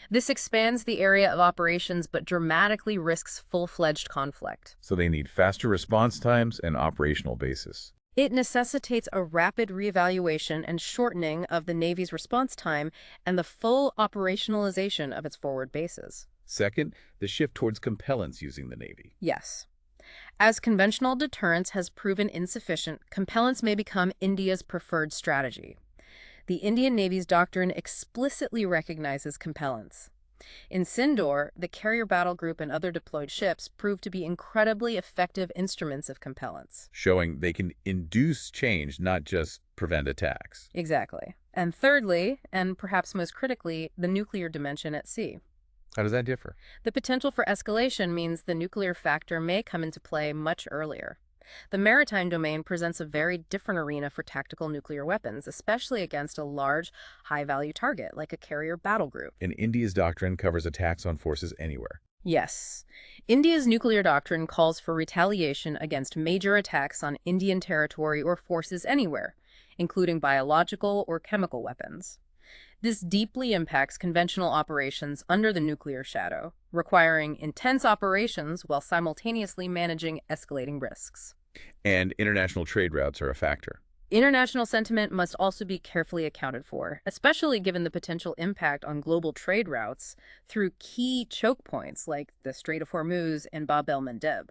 This expands the area of operations but dramatically risks full-fledged conflict. So they need faster response times and operational basis. It necessitates a rapid reevaluation and shortening of the Navy's response time and the full operationalization of its forward bases. Second, the shift towards compellence using the Navy. Yes. As conventional deterrence has proven insufficient, compellence may become India's preferred strategy. The Indian Navy's doctrine explicitly recognizes compellence. In Sindoor, the carrier battle group and other deployed ships proved to be incredibly effective instruments of compellence. Showing they can induce change, not just prevent attacks. Exactly. And thirdly, and perhaps most critically, the nuclear dimension at sea. How does that differ? The potential for escalation means the nuclear factor may come into play much earlier. The maritime domain presents a very different arena for tactical nuclear weapons, especially against a large, high-value target like a carrier battle group. And India's doctrine covers attacks on forces anywhere. Yes. India's nuclear doctrine calls for retaliation against major attacks on Indian territory or forces anywhere, including biological or chemical weapons. This deeply impacts conventional operations under the nuclear shadow, requiring intense operations while simultaneously managing escalating risks. And international trade routes are a factor. International sentiment must also be carefully accounted for, especially given the potential impact on global trade routes through key choke points like the Strait of Hormuz and Bab el-Mandeb.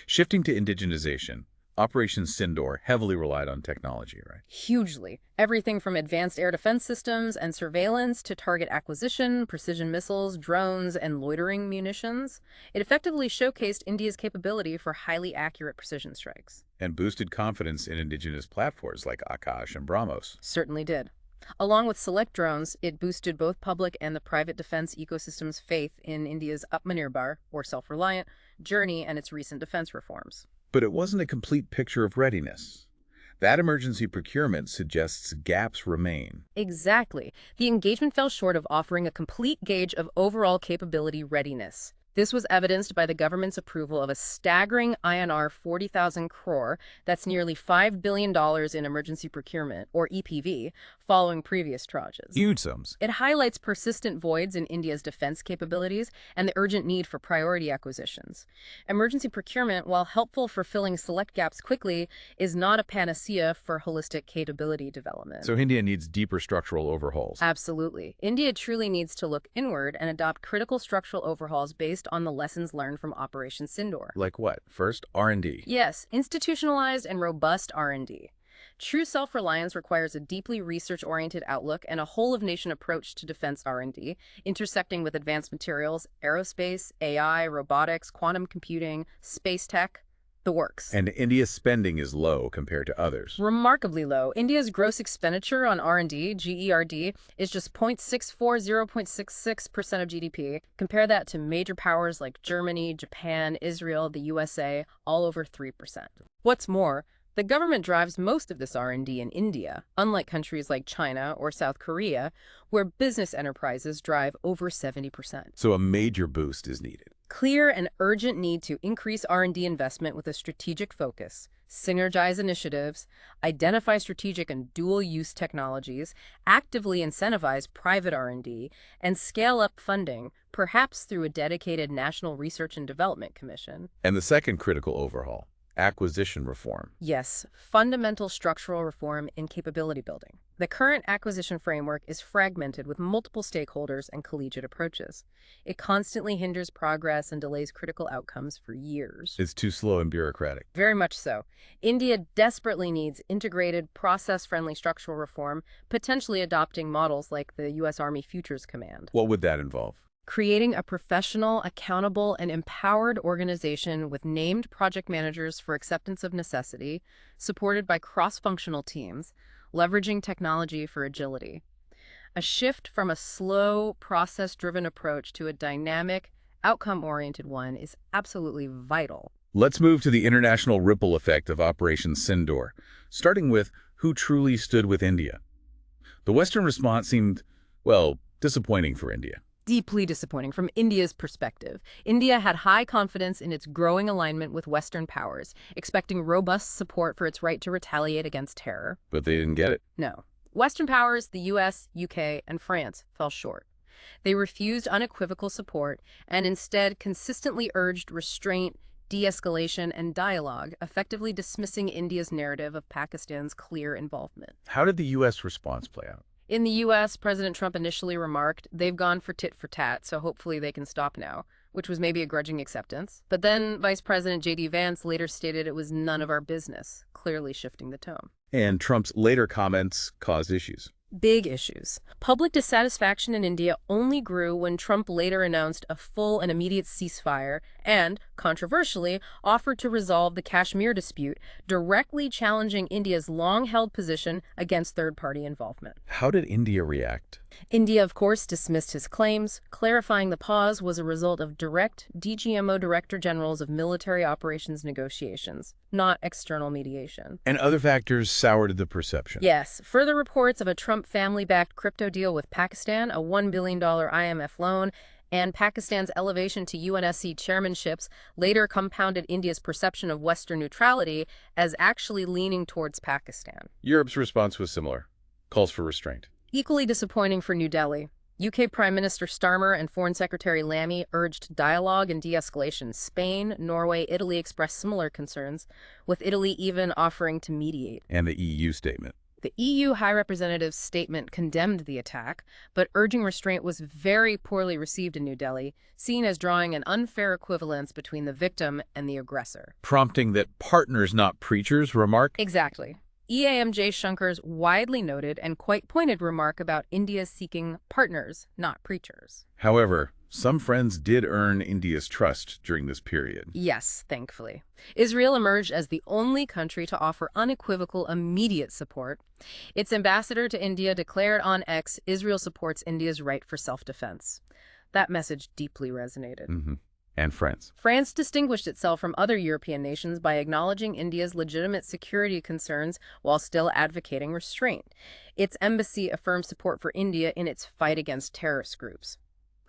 Shifting to indigenization, Operation Sindoor heavily relied on technology, right? Hugely. Everything from advanced air defense systems and surveillance to target acquisition, precision missiles, drones, and loitering munitions. It effectively showcased India's capability for highly accurate precision strikes. And boosted confidence in indigenous platforms like Akash and BrahMos. Certainly did. Along with select drones, it boosted both public and the private defense ecosystem's faith in India's Atmanirbhar, or self-reliant, journey and its recent defense reforms. But it wasn't a complete picture of readiness. That emergency procurement suggests gaps remain. Exactly. The engagement fell short of offering a complete gauge of overall capability readiness. This was evidenced by the government's approval of a staggering INR 40,000 crore, that's nearly $5 billion in emergency procurement, or EPV, following previous tranches. Huge sums. It highlights persistent voids in India's defense capabilities and the urgent need for priority acquisitions. Emergency procurement, while helpful for filling select gaps quickly, is not a panacea for holistic capability development. So India needs deeper structural overhauls. Absolutely. India truly needs to look inward and adopt critical structural overhauls based on the lessons learned from Operation Sindoor. Like what? First, R&D. Yes, institutionalized and robust R&D. True self-reliance requires a deeply research-oriented outlook and a whole-of-nation approach to defense R&D, intersecting with advanced materials, aerospace, AI, robotics, quantum computing, space tech, the works. And India's spending is low compared to others. Remarkably low. India's gross expenditure on R&D, GERD, is just 0.66% of GDP. Compare that to major powers like Germany, Japan, Israel, the USA, all over 3%. What's more, the government drives most of this R&D in India, unlike countries like China or South Korea, where business enterprises drive over 70%. So a major boost is needed. Clear and urgent need to increase R&D investment with a strategic focus, synergize initiatives, identify strategic and dual-use technologies, actively incentivize private R&D, and scale up funding, perhaps through a dedicated National Research and Development Commission. And the second critical overhaul, acquisition reform. Yes, fundamental structural reform in capability building. The current acquisition framework is fragmented with multiple stakeholders and collegiate approaches. It constantly hinders progress and delays critical outcomes for years. It's too slow and bureaucratic. Very much so. India desperately needs integrated, process-friendly structural reform, potentially adopting models like the U.S. Army Futures Command. What would that involve? Creating a professional, accountable, and empowered organization with named project managers for acceptance of necessity, supported by cross-functional teams, leveraging technology for agility. A shift from a slow, process-driven approach to a dynamic, outcome-oriented one is absolutely vital. Let's move to the international ripple effect of Operation Sindoor, starting with who truly stood with India. The Western response seemed, well, disappointing for India. Deeply disappointing from India's perspective. India had high confidence in its growing alignment with Western powers, expecting robust support for its right to retaliate against terror. But they didn't get it. No. Western powers, the US, UK, and France, fell short. They refused unequivocal support and instead consistently urged restraint, de-escalation, and dialogue, effectively dismissing India's narrative of Pakistan's clear involvement. How did the U.S. response play out? In the U.S., President Trump initially remarked, they've gone for tit for tat, so hopefully they can stop now, which was maybe a grudging acceptance. But then Vice President J.D. Vance later stated it was none of our business, clearly shifting the tone. And Trump's later comments caused issues. Big issues. Public dissatisfaction in India only grew when Trump later announced a full and immediate ceasefire and, controversially, offered to resolve the Kashmir dispute, directly challenging India's long-held position against third-party involvement. How did India react? India, of course, dismissed his claims, clarifying the pause was a result of direct DGMO Director Generals of Military Operations negotiations, not external mediation. And other factors soured the perception. Yes, further reports of a Trump family-backed crypto deal with Pakistan, a $1 billion IMF loan, and Pakistan's elevation to UNSC chairmanships later compounded India's perception of Western neutrality as actually leaning towards Pakistan. Europe's response was similar. Calls for restraint. Equally disappointing for New Delhi. UK Prime Minister Starmer and Foreign Secretary Lammy urged dialogue and de-escalation. Spain, Norway, Italy expressed similar concerns, with Italy even offering to mediate. And the EU statement. The EU High Representative's statement condemned the attack, but urging restraint was very poorly received in New Delhi, seen as drawing an unfair equivalence between the victim and the aggressor. Prompting that partners, not preachers, remark? Exactly. EAM Jaishankar's widely noted and quite pointed remark about India seeking partners, not preachers. However, some friends did earn India's trust during this period. Yes, thankfully. Israel emerged as the only country to offer unequivocal, immediate support. Its ambassador to India declared on X, Israel supports India's right for self-defense. That message deeply resonated. And France. France distinguished itself from other European nations by acknowledging India's legitimate security concerns while still advocating restraint. Its embassy affirmed support for India in its fight against terrorist groups.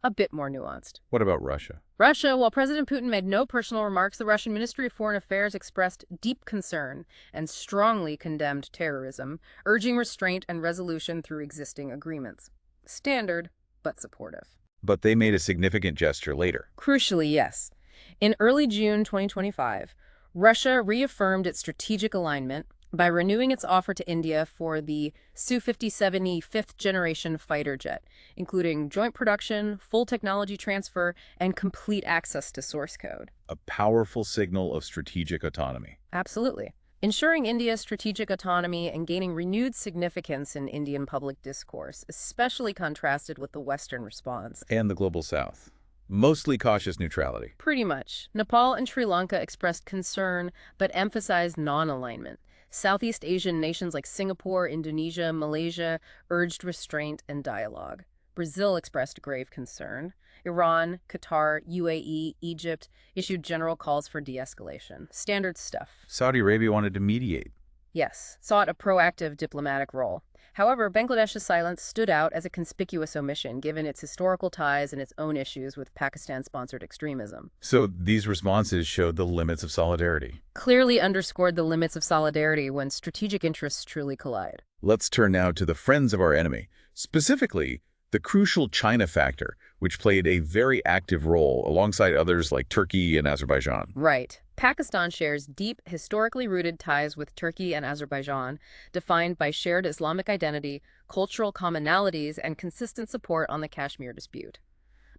A bit more nuanced. What about Russia? Russia, while President Putin made no personal remarks, the Russian Ministry of Foreign Affairs expressed deep concern and strongly condemned terrorism, urging restraint and resolution through existing agreements. Standard, but supportive. But they made a significant gesture later. Crucially, yes. In early June 2025, Russia reaffirmed its strategic alignment by renewing its offer to India for the Su-57E fifth-generation fighter jet, including joint production, full technology transfer, and complete access to source code. A powerful signal of strategic autonomy. Absolutely. Ensuring India's strategic autonomy and gaining renewed significance in Indian public discourse, especially contrasted with the Western response. And the Global South. Mostly cautious neutrality. Pretty much. Nepal and Sri Lanka expressed concern, but emphasized non-alignment. Southeast Asian nations like Singapore, Indonesia, Malaysia urged restraint and dialogue. Brazil expressed grave concern. Iran, Qatar, UAE, Egypt issued general calls for de-escalation. Standard stuff. Saudi Arabia wanted to mediate. Yes, sought a proactive diplomatic role. However, Bangladesh's silence stood out as a conspicuous omission given its historical ties and its own issues with Pakistan-sponsored extremism. So these responses showed the limits of solidarity. Clearly underscored the limits of solidarity when strategic interests truly collide. Let's turn now to the friends of our enemy, specifically the crucial China factor, which played a very active role alongside others like Turkey and Azerbaijan. Right. Pakistan shares deep, historically rooted ties with Turkey and Azerbaijan, defined by shared Islamic identity, cultural commonalities, and consistent support on the Kashmir dispute.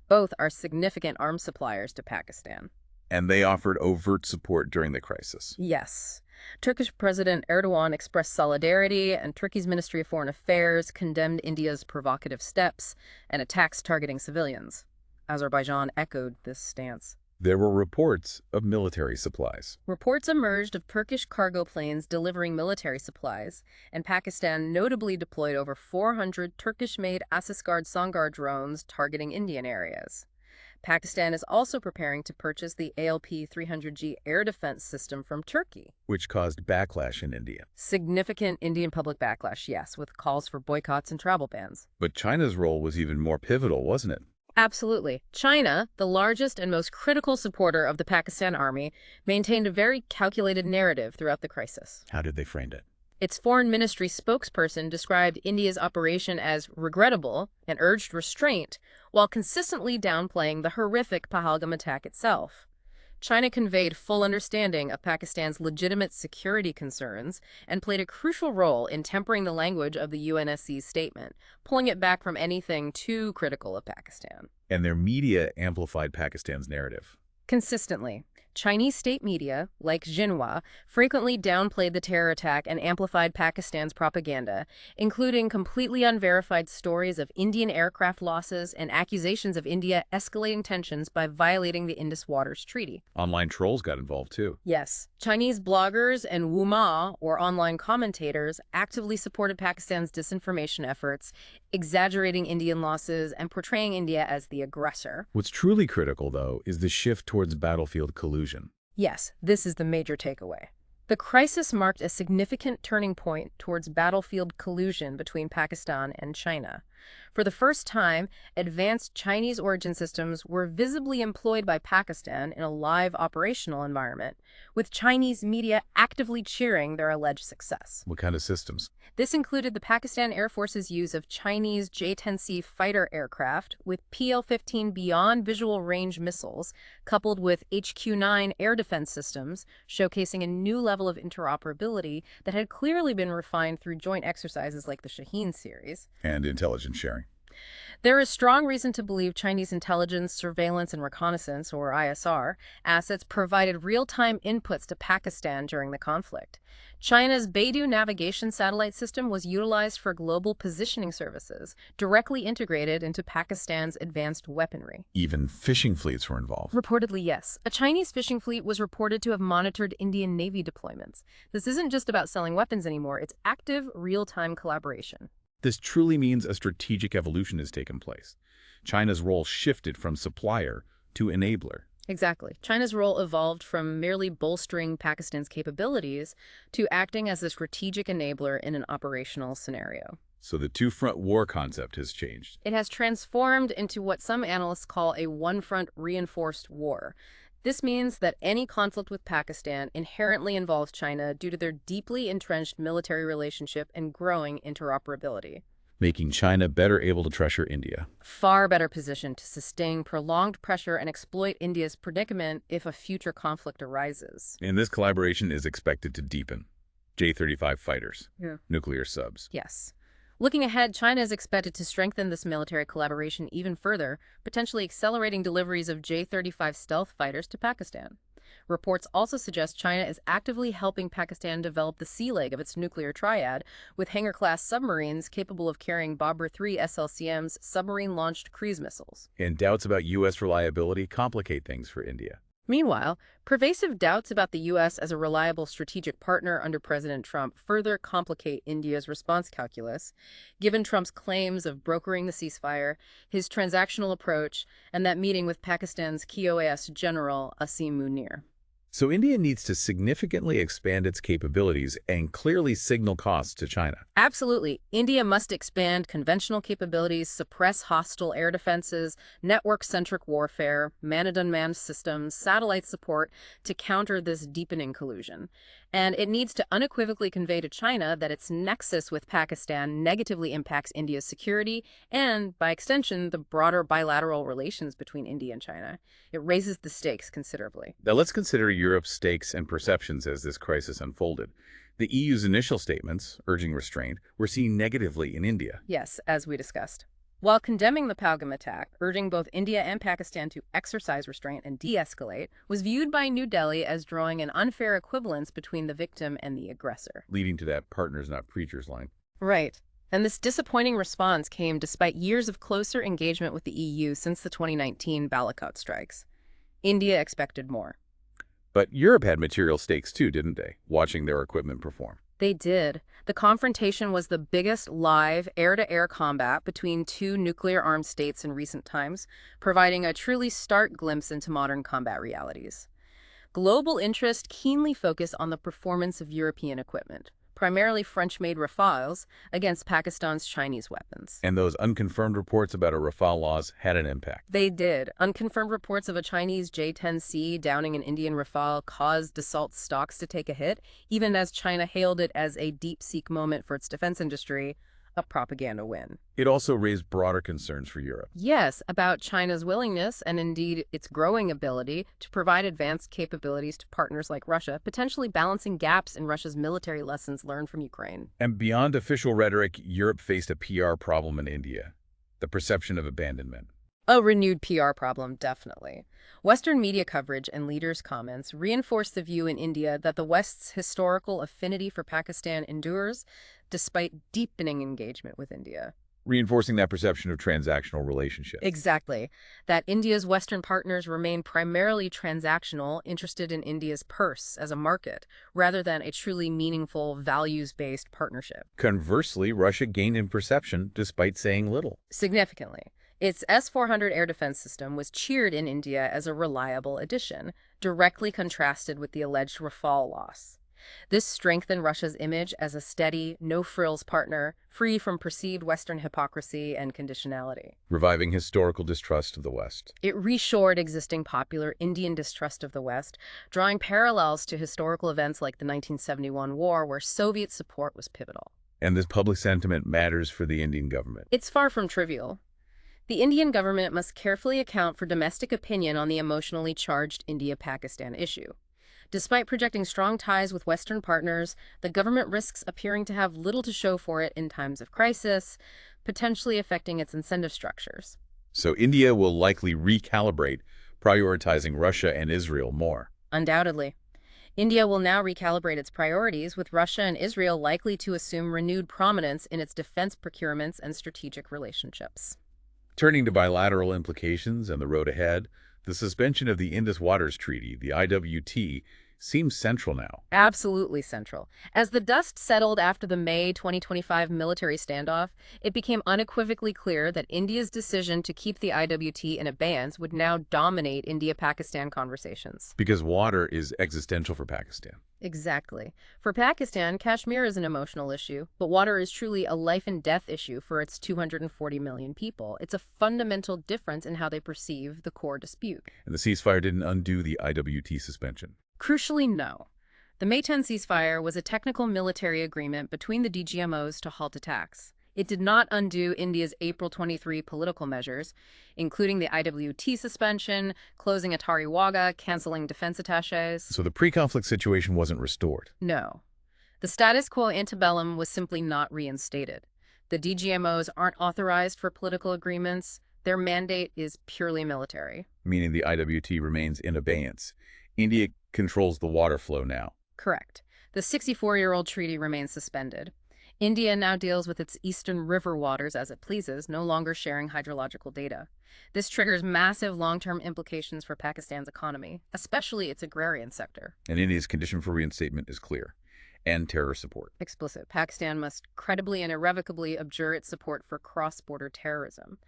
Both are significant arms suppliers to Pakistan. And they offered overt support during the crisis. Yes. Turkish President Erdogan expressed solidarity, and Turkey's Ministry of Foreign Affairs condemned India's provocative steps and attacks targeting civilians. Azerbaijan echoed this stance. There were reports of military supplies. Reports emerged of Turkish cargo planes delivering military supplies, and Pakistan notably deployed over 400 Turkish-made Asisgard Sangar drones targeting Indian areas. Pakistan is also preparing to purchase the ALP-300G air defense system from Turkey, which caused backlash in India. Significant Indian public backlash, yes, with calls for boycotts and travel bans. But China's role was even more pivotal, wasn't it? Absolutely. China, the largest and most critical supporter of the Pakistan army, maintained a very calculated narrative throughout the crisis. How did they frame it? Its foreign ministry spokesperson described India's operation as regrettable and urged restraint, while consistently downplaying the horrific Pahalgam attack itself. China conveyed full understanding of Pakistan's legitimate security concerns and played a crucial role in tempering the language of the UNSC's statement, pulling it back from anything too critical of Pakistan. And their media amplified Pakistan's narrative. Consistently. Chinese state media, like Xinhua, frequently downplayed the terror attack and amplified Pakistan's propaganda, including completely unverified stories of Indian aircraft losses and accusations of India escalating tensions by violating the Indus Waters Treaty. Online trolls got involved too. Yes. Chinese bloggers and Wuma, or online commentators, actively supported Pakistan's disinformation efforts, exaggerating Indian losses and portraying India as the aggressor. What's truly critical, though, is the shift towards battlefield collusion. Yes, this is the major takeaway. The crisis marked a significant turning point towards battlefield collusion between Pakistan and China. For the first time, advanced Chinese origin systems were visibly employed by Pakistan in a live operational environment, with Chinese media actively cheering their alleged success. What kind of systems? This included the Pakistan Air Force's use of Chinese J-10C fighter aircraft with PL-15 beyond visual range missiles, coupled with HQ-9 air defense systems, showcasing a new level of interoperability that had clearly been refined through joint exercises like the Shaheen series. And intelligence sharing. There is strong reason to believe Chinese intelligence, surveillance, and reconnaissance, or ISR, assets provided real-time inputs to Pakistan during the conflict. China's Beidou navigation satellite system was utilized for global positioning services, directly integrated into Pakistan's advanced weaponry. Even fishing fleets were involved. Reportedly, yes. A Chinese fishing fleet was reported to have monitored Indian Navy deployments. This isn't just about selling weapons anymore, it's active, real-time collaboration. This truly means a strategic evolution has taken place. China's role shifted from supplier to enabler. Exactly. China's role evolved from merely bolstering Pakistan's capabilities to acting as a strategic enabler in an operational scenario. So the two-front war concept has changed. It has transformed into what some analysts call a one-front reinforced war. This means that any conflict with Pakistan inherently involves China due to their deeply entrenched military relationship and growing interoperability. Making China better able to pressure India. Far better positioned to sustain prolonged pressure and exploit India's predicament if a future conflict arises. And this collaboration is expected to deepen. J-35 fighters, nuclear subs. Yes. Looking ahead, China is expected to strengthen this military collaboration even further, potentially accelerating deliveries of J-35 stealth fighters to Pakistan. Reports also suggest China is actively helping Pakistan develop the sea leg of its nuclear triad, with Hangar-class submarines capable of carrying Babur 3 SLCM's submarine-launched cruise missiles. And doubts about U.S. reliability complicate things for India. Meanwhile, pervasive doubts about the U.S. as a reliable strategic partner under President Trump further complicate India's response calculus, given Trump's claims of brokering the ceasefire, his transactional approach, and that meeting with Pakistan's QoS General Asim Munir. So India needs to significantly expand its capabilities and clearly signal costs to China. Absolutely. India must expand conventional capabilities, suppress hostile air defenses, network-centric warfare, manned-unmanned systems, satellite support to counter this deepening collusion. And it needs to unequivocally convey to China that its nexus with Pakistan negatively impacts India's security and, by extension, the broader bilateral relations between India and China. It raises the stakes considerably. Now let's consider Europe's stakes and perceptions as this crisis unfolded. The EU's initial statements, urging restraint, were seen negatively in India. Yes, as we discussed. While condemning the Pahalgam attack, urging both India and Pakistan to exercise restraint and de-escalate, was viewed by New Delhi as drawing an unfair equivalence between the victim and the aggressor. Leading to that partners not preachers line. Right. And this disappointing response came despite years of closer engagement with the EU since the 2019 Balakot strikes. India expected more. But Europe had material stakes too, didn't they, watching their equipment perform? They did. The confrontation was the biggest live air-to-air combat between two nuclear-armed states in recent times, providing a truly stark glimpse into modern combat realities. Global interest keenly focused on the performance of European equipment, primarily French-made Rafales, against Pakistan's Chinese weapons. And those unconfirmed reports about a Rafale loss had an impact. They did. Unconfirmed reports of a Chinese J-10C downing an Indian Rafale caused Dassault stocks to take a hit, even as China hailed it as a deep-seek moment for its defense industry, a propaganda win. It also raised broader concerns for Europe. Yes, about China's willingness and indeed its growing ability to provide advanced capabilities to partners like Russia, potentially balancing gaps in Russia's military lessons learned from Ukraine. And beyond official rhetoric, Europe faced a PR problem in India, the perception of abandonment. A renewed PR problem, definitely. Western media coverage and leaders' comments reinforced the view in India that the West's historical affinity for Pakistan endures despite deepening engagement with India. Reinforcing that perception of transactional relationships. Exactly. That India's Western partners remain primarily transactional, interested in India's purse as a market, rather than a truly meaningful, values-based partnership. Conversely, Russia gained in perception despite saying little. Significantly. Its S-400 air defense system was cheered in India as a reliable addition, directly contrasted with the alleged Rafale loss. This strengthened Russia's image as a steady, no-frills partner, free from perceived Western hypocrisy and conditionality. Reviving historical distrust of the West. It reshored existing popular Indian distrust of the West, drawing parallels to historical events like the 1971 war, where Soviet support was pivotal. And this public sentiment matters for the Indian government. It's far from trivial. The Indian government must carefully account for domestic opinion on the emotionally charged India-Pakistan issue. Despite projecting strong ties with Western partners, the government risks appearing to have little to show for it in times of crisis, potentially affecting its incentive structures. So India will likely recalibrate, prioritizing Russia and Israel more. Undoubtedly. India will now recalibrate its priorities, with Russia and Israel likely to assume renewed prominence in its defense procurements and strategic relationships. Turning to bilateral implications and the road ahead, the suspension of the Indus Waters Treaty, the IWT, seems central now. Absolutely central. As the dust settled after the May 2025 military standoff, it became unequivocally clear that India's decision to keep the IWT in abeyance would now dominate India-Pakistan conversations. Because water is existential for Pakistan. Exactly. For Pakistan, Kashmir is an emotional issue, but water is truly a life-and-death issue for its 240 million people. It's a fundamental difference in how they perceive the core dispute. And the ceasefire didn't undo the IWT suspension. Crucially, no. The May 10 ceasefire was a technical military agreement between the DGMOs to halt attacks. It did not undo India's April 23 political measures, including the IWT suspension, closing Atari Wagah, canceling defense attaches. So the pre-conflict situation wasn't restored? No. The status quo antebellum was simply not reinstated. The DGMOs aren't authorized for political agreements. Their mandate is purely military. Meaning the IWT remains in abeyance. India controls the water flow now. Correct. The 64-year-old treaty remains suspended. India now deals with its eastern river waters as it pleases, no longer sharing hydrological data. This triggers massive long-term implications for Pakistan's economy, especially its agrarian sector. And India's condition for reinstatement is clear. And terror support. Explicit. Pakistan must credibly and irrevocably abjure its support for cross-border terrorism.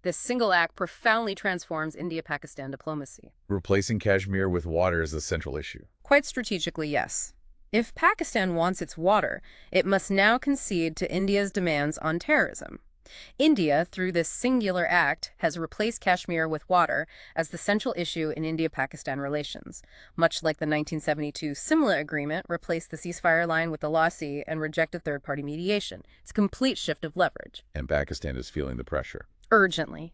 This single act profoundly transforms India-Pakistan diplomacy. Replacing Kashmir with water is the central issue. Quite strategically, yes. If Pakistan wants its water, it must now concede to India's demands on terrorism. India, through this singular act, has replaced Kashmir with water as the central issue in India-Pakistan relations, much like the 1972 Simla Agreement replaced the ceasefire line with the Law Sea and rejected third-party mediation. It's a complete shift of leverage. And Pakistan is feeling the pressure. Urgently.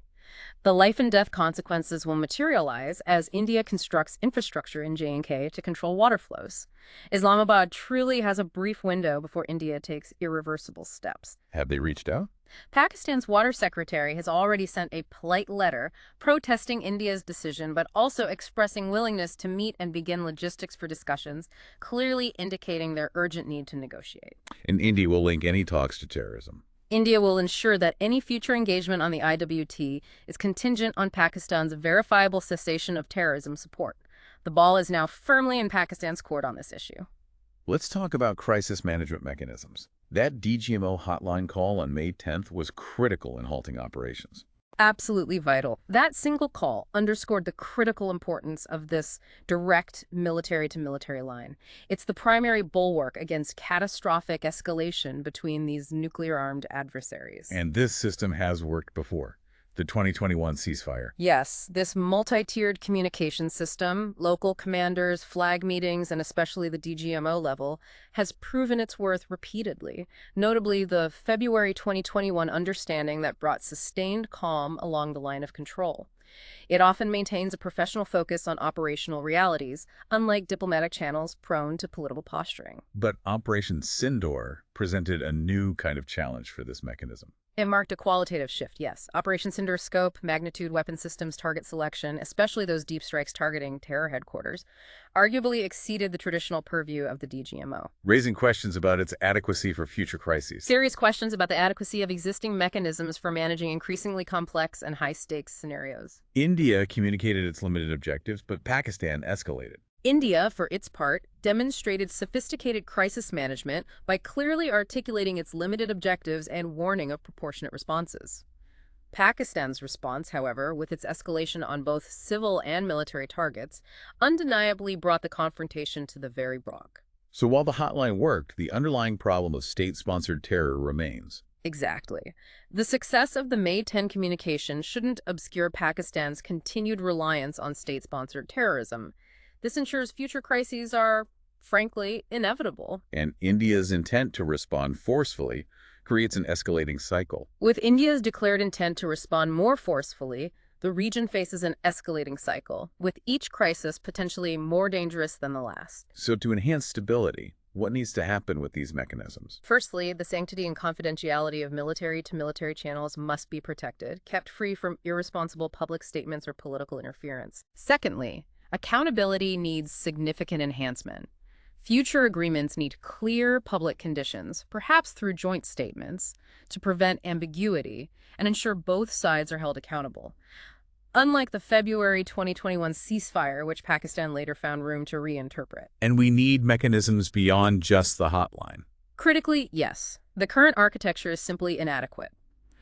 The life and death consequences will materialize as India constructs infrastructure in J&K to control water flows. Islamabad truly has a brief window before India takes irreversible steps. Have they reached out? Pakistan's water secretary has already sent a polite letter protesting India's decision, but also expressing willingness to meet and begin logistics for discussions, clearly indicating their urgent need to negotiate. And India will link any talks to terrorism. India will ensure that any future engagement on the IWT is contingent on Pakistan's verifiable cessation of terrorism support. The ball is now firmly in Pakistan's court on this issue. Let's talk about crisis management mechanisms. That DGMO hotline call on May 10th was critical in halting operations. Absolutely vital. That single call underscored the critical importance of this direct military-to-military line. It's the primary bulwark against catastrophic escalation between these nuclear-armed adversaries. And this system has worked before. The 2021 ceasefire. Yes, this multi-tiered communication system, local commanders, flag meetings, and especially the DGMO level, has proven its worth repeatedly, notably the February 2021 understanding that brought sustained calm along the line of control. It often maintains a professional focus on operational realities, unlike diplomatic channels prone to political posturing. But Operation Sindoor presented a new kind of challenge for this mechanism. It marked a qualitative shift, yes. Operation Sindoor's scope, magnitude, weapon systems, target selection, especially those deep strikes targeting terror headquarters, arguably exceeded the traditional purview of the DGMO. Raising questions about its adequacy for future crises. Serious questions about the adequacy of existing mechanisms for managing increasingly complex and high-stakes scenarios. India communicated its limited objectives, but Pakistan escalated. India, for its part, demonstrated sophisticated crisis management by clearly articulating its limited objectives and warning of proportionate responses. Pakistan's response, however, with its escalation on both civil and military targets, undeniably brought the confrontation to the very brink. So while the hotline worked, the underlying problem of state-sponsored terror remains. Exactly. The success of the May 10 communication shouldn't obscure Pakistan's continued reliance on state-sponsored terrorism. This ensures future crises are, frankly, inevitable. And India's intent to respond forcefully creates an escalating cycle. With India's declared intent to respond more forcefully, the region faces an escalating cycle, with each crisis potentially more dangerous than the last. So to enhance stability, what needs to happen with these mechanisms? Firstly, the sanctity and confidentiality of military-to-military channels must be protected, kept free from irresponsible public statements or political interference. Secondly, accountability needs significant enhancement. Future agreements need clear public conditions, perhaps through joint statements, to prevent ambiguity and ensure both sides are held accountable. Unlike the February 2021 ceasefire, which Pakistan later found room to reinterpret. And we need mechanisms beyond just the hotline. Critically, yes. The current architecture is simply inadequate.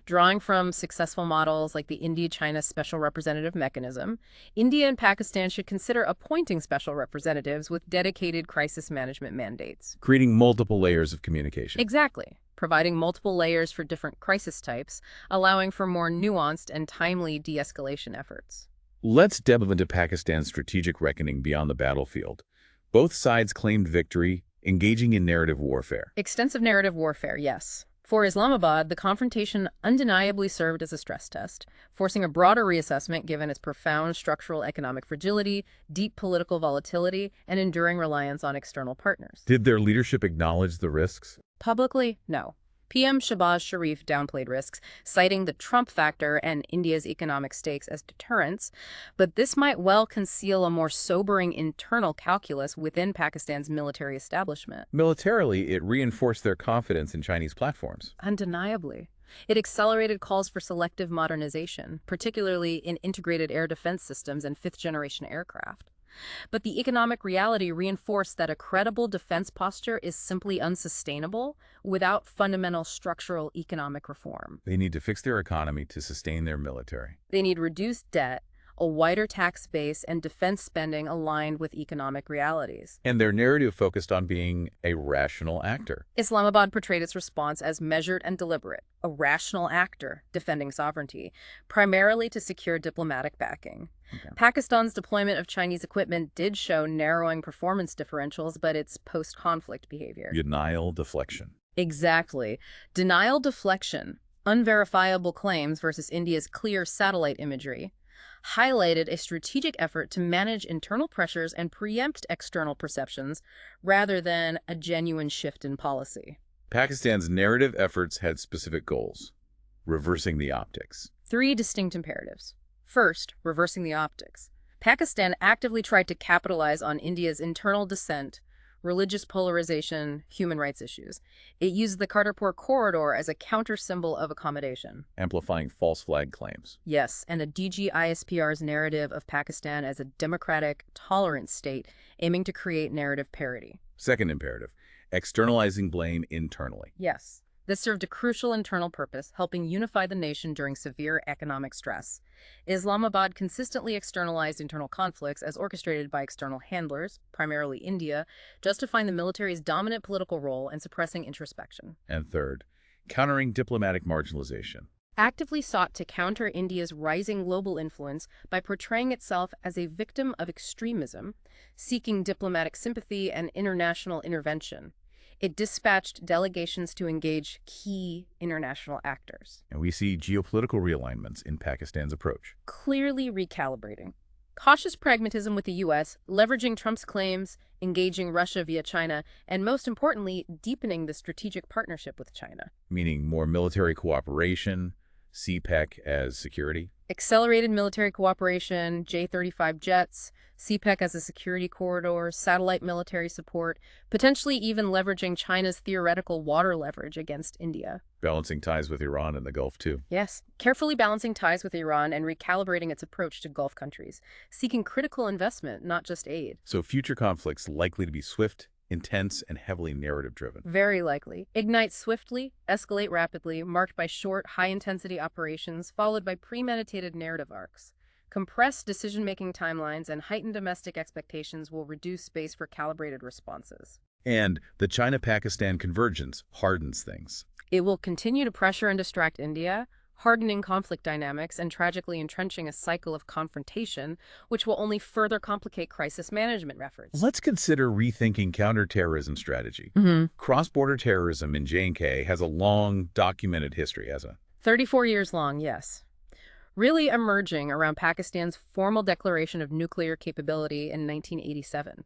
Drawing from successful models like the India-China Special Representative Mechanism, India and Pakistan should consider appointing special representatives with dedicated crisis management mandates. Creating multiple layers of communication. Exactly. Providing multiple layers for different crisis types, allowing for more nuanced and timely de-escalation efforts. Let's delve into Pakistan's strategic reckoning beyond the battlefield. Both sides claimed victory, engaging in narrative warfare. Extensive narrative warfare, yes. For Islamabad, the confrontation undeniably served as a stress test, forcing a broader reassessment given its profound structural economic fragility, deep political volatility, and enduring reliance on external partners. Did their leadership acknowledge the risks? Publicly, no. PM Shahbaz Sharif downplayed risks, citing the Trump factor and India's economic stakes as deterrents, but this might well conceal a more sobering internal calculus within Pakistan's military establishment. Militarily, it reinforced their confidence in Chinese platforms. Undeniably. It accelerated calls for selective modernization, particularly in integrated air defense systems and fifth-generation aircraft. But the economic reality reinforced that a credible defense posture is simply unsustainable without fundamental structural economic reform. They need to fix their economy to sustain their military. They need reduced debt, a wider tax base, and defense spending aligned with economic realities. And their narrative focused on being a rational actor. Islamabad portrayed its response as measured and deliberate, a rational actor defending sovereignty, primarily to secure diplomatic backing. Okay. Pakistan's deployment of Chinese equipment did show narrowing performance differentials, but it's post-conflict behavior. Denial, deflection. Exactly. Denial, deflection, unverifiable claims versus India's clear satellite imagery, highlighted a strategic effort to manage internal pressures and preempt external perceptions rather than a genuine shift in policy. Pakistan's narrative efforts had specific goals: reversing the optics. 3 distinct imperatives. First, reversing the optics. Pakistan actively tried to capitalize on India's internal dissent, religious polarization, human rights issues. It used the Kartarpur corridor as a counter-symbol of accommodation. Amplifying false flag claims. Yes, and a DG-ISPR's narrative of Pakistan as a democratic, tolerant state, aiming to create narrative parity. Second imperative, externalizing blame internally. Yes. This served a crucial internal purpose, helping unify the nation during severe economic stress. Islamabad consistently externalized internal conflicts as orchestrated by external handlers, primarily India, justifying the military's dominant political role and suppressing introspection. And third, countering diplomatic marginalization. Actively sought to counter India's rising global influence by portraying itself as a victim of extremism, seeking diplomatic sympathy and international intervention. It dispatched delegations to engage key international actors. And we see geopolitical realignments in Pakistan's approach. Clearly recalibrating. Cautious pragmatism with the U.S., leveraging Trump's claims, engaging Russia via China, and most importantly, deepening the strategic partnership with China. Meaning more military cooperation, CPEC as security. Accelerated military cooperation, J-35 jets, CPEC as a security corridor, satellite military support, potentially even leveraging China's theoretical water leverage against India. Balancing ties with Iran in the Gulf, too. Yes, carefully balancing ties with Iran and recalibrating its approach to Gulf countries, seeking critical investment, not just aid. So future conflicts likely to be swift, intense, and heavily narrative-driven. Very likely. Ignite swiftly, escalate rapidly, marked by short, high-intensity operations, followed by premeditated narrative arcs. Compressed decision-making timelines and heightened domestic expectations will reduce space for calibrated responses. And the China-Pakistan convergence hardens things. It will continue to pressure and distract India, hardening conflict dynamics and tragically entrenching a cycle of confrontation, which will only further complicate crisis management efforts. Let's consider rethinking counterterrorism strategy. Cross-border terrorism in J&K has a long, documented history, hasn't it? 34 years long, yes. Really emerging around Pakistan's formal declaration of nuclear capability in 1987.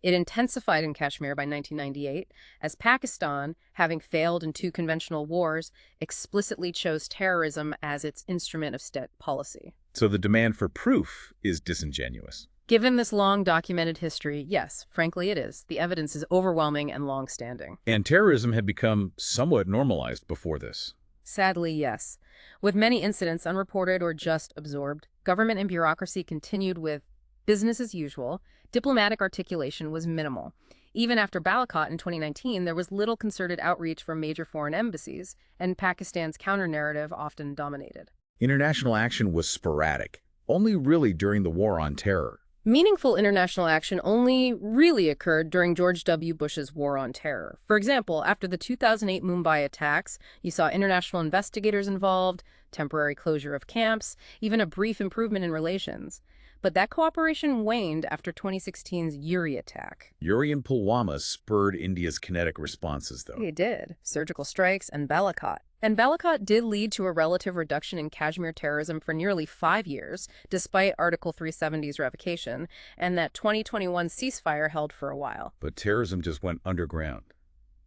It intensified in Kashmir by 1998, as Pakistan, having failed in 2 conventional wars, explicitly chose terrorism as its instrument of state policy. So the demand for proof is disingenuous. Given this long documented history, yes, frankly it is. The evidence is overwhelming and long-standing. And terrorism had become somewhat normalized before this. Sadly, yes. With many incidents unreported or just absorbed, government and bureaucracy continued with business as usual. Diplomatic articulation was minimal. Even after Balakot in 2019, there was little concerted outreach from major foreign embassies, and Pakistan's counter-narrative often dominated. International action was sporadic, only really during the War on Terror. Meaningful international action only really occurred during George W. Bush's War on Terror. For example, after the 2008 Mumbai attacks, you saw international investigators involved, temporary closure of camps, even a brief improvement in relations. But that cooperation waned after 2016's Uri attack. Uri and Pulwama spurred India's kinetic responses, though. It did. Surgical strikes and Balakot. And Balakot did lead to a relative reduction in Kashmir terrorism for nearly 5 years, despite Article 370's revocation, and that 2021 ceasefire held for a while. But terrorism just went underground,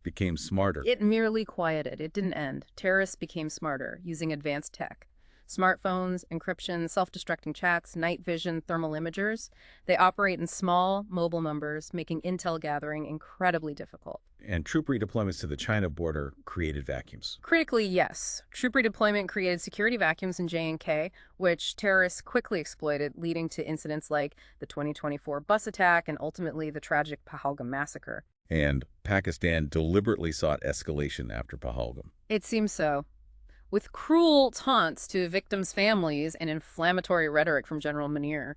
became smarter. It merely quieted. It didn't end. Terrorists became smarter, using advanced tech. Smartphones, encryption, self-destructing chats, night vision, thermal imagers. They operate in small, mobile numbers, making intel gathering incredibly difficult. And troop redeployments to the China border created vacuums. Critically, yes. Troop redeployment created security vacuums in J&K, which terrorists quickly exploited, leading to incidents like the 2024 bus attack and ultimately the tragic Pahalgam massacre. And Pakistan deliberately sought escalation after Pahalgam. It seems so. With cruel taunts to victims' families and inflammatory rhetoric from General Munir,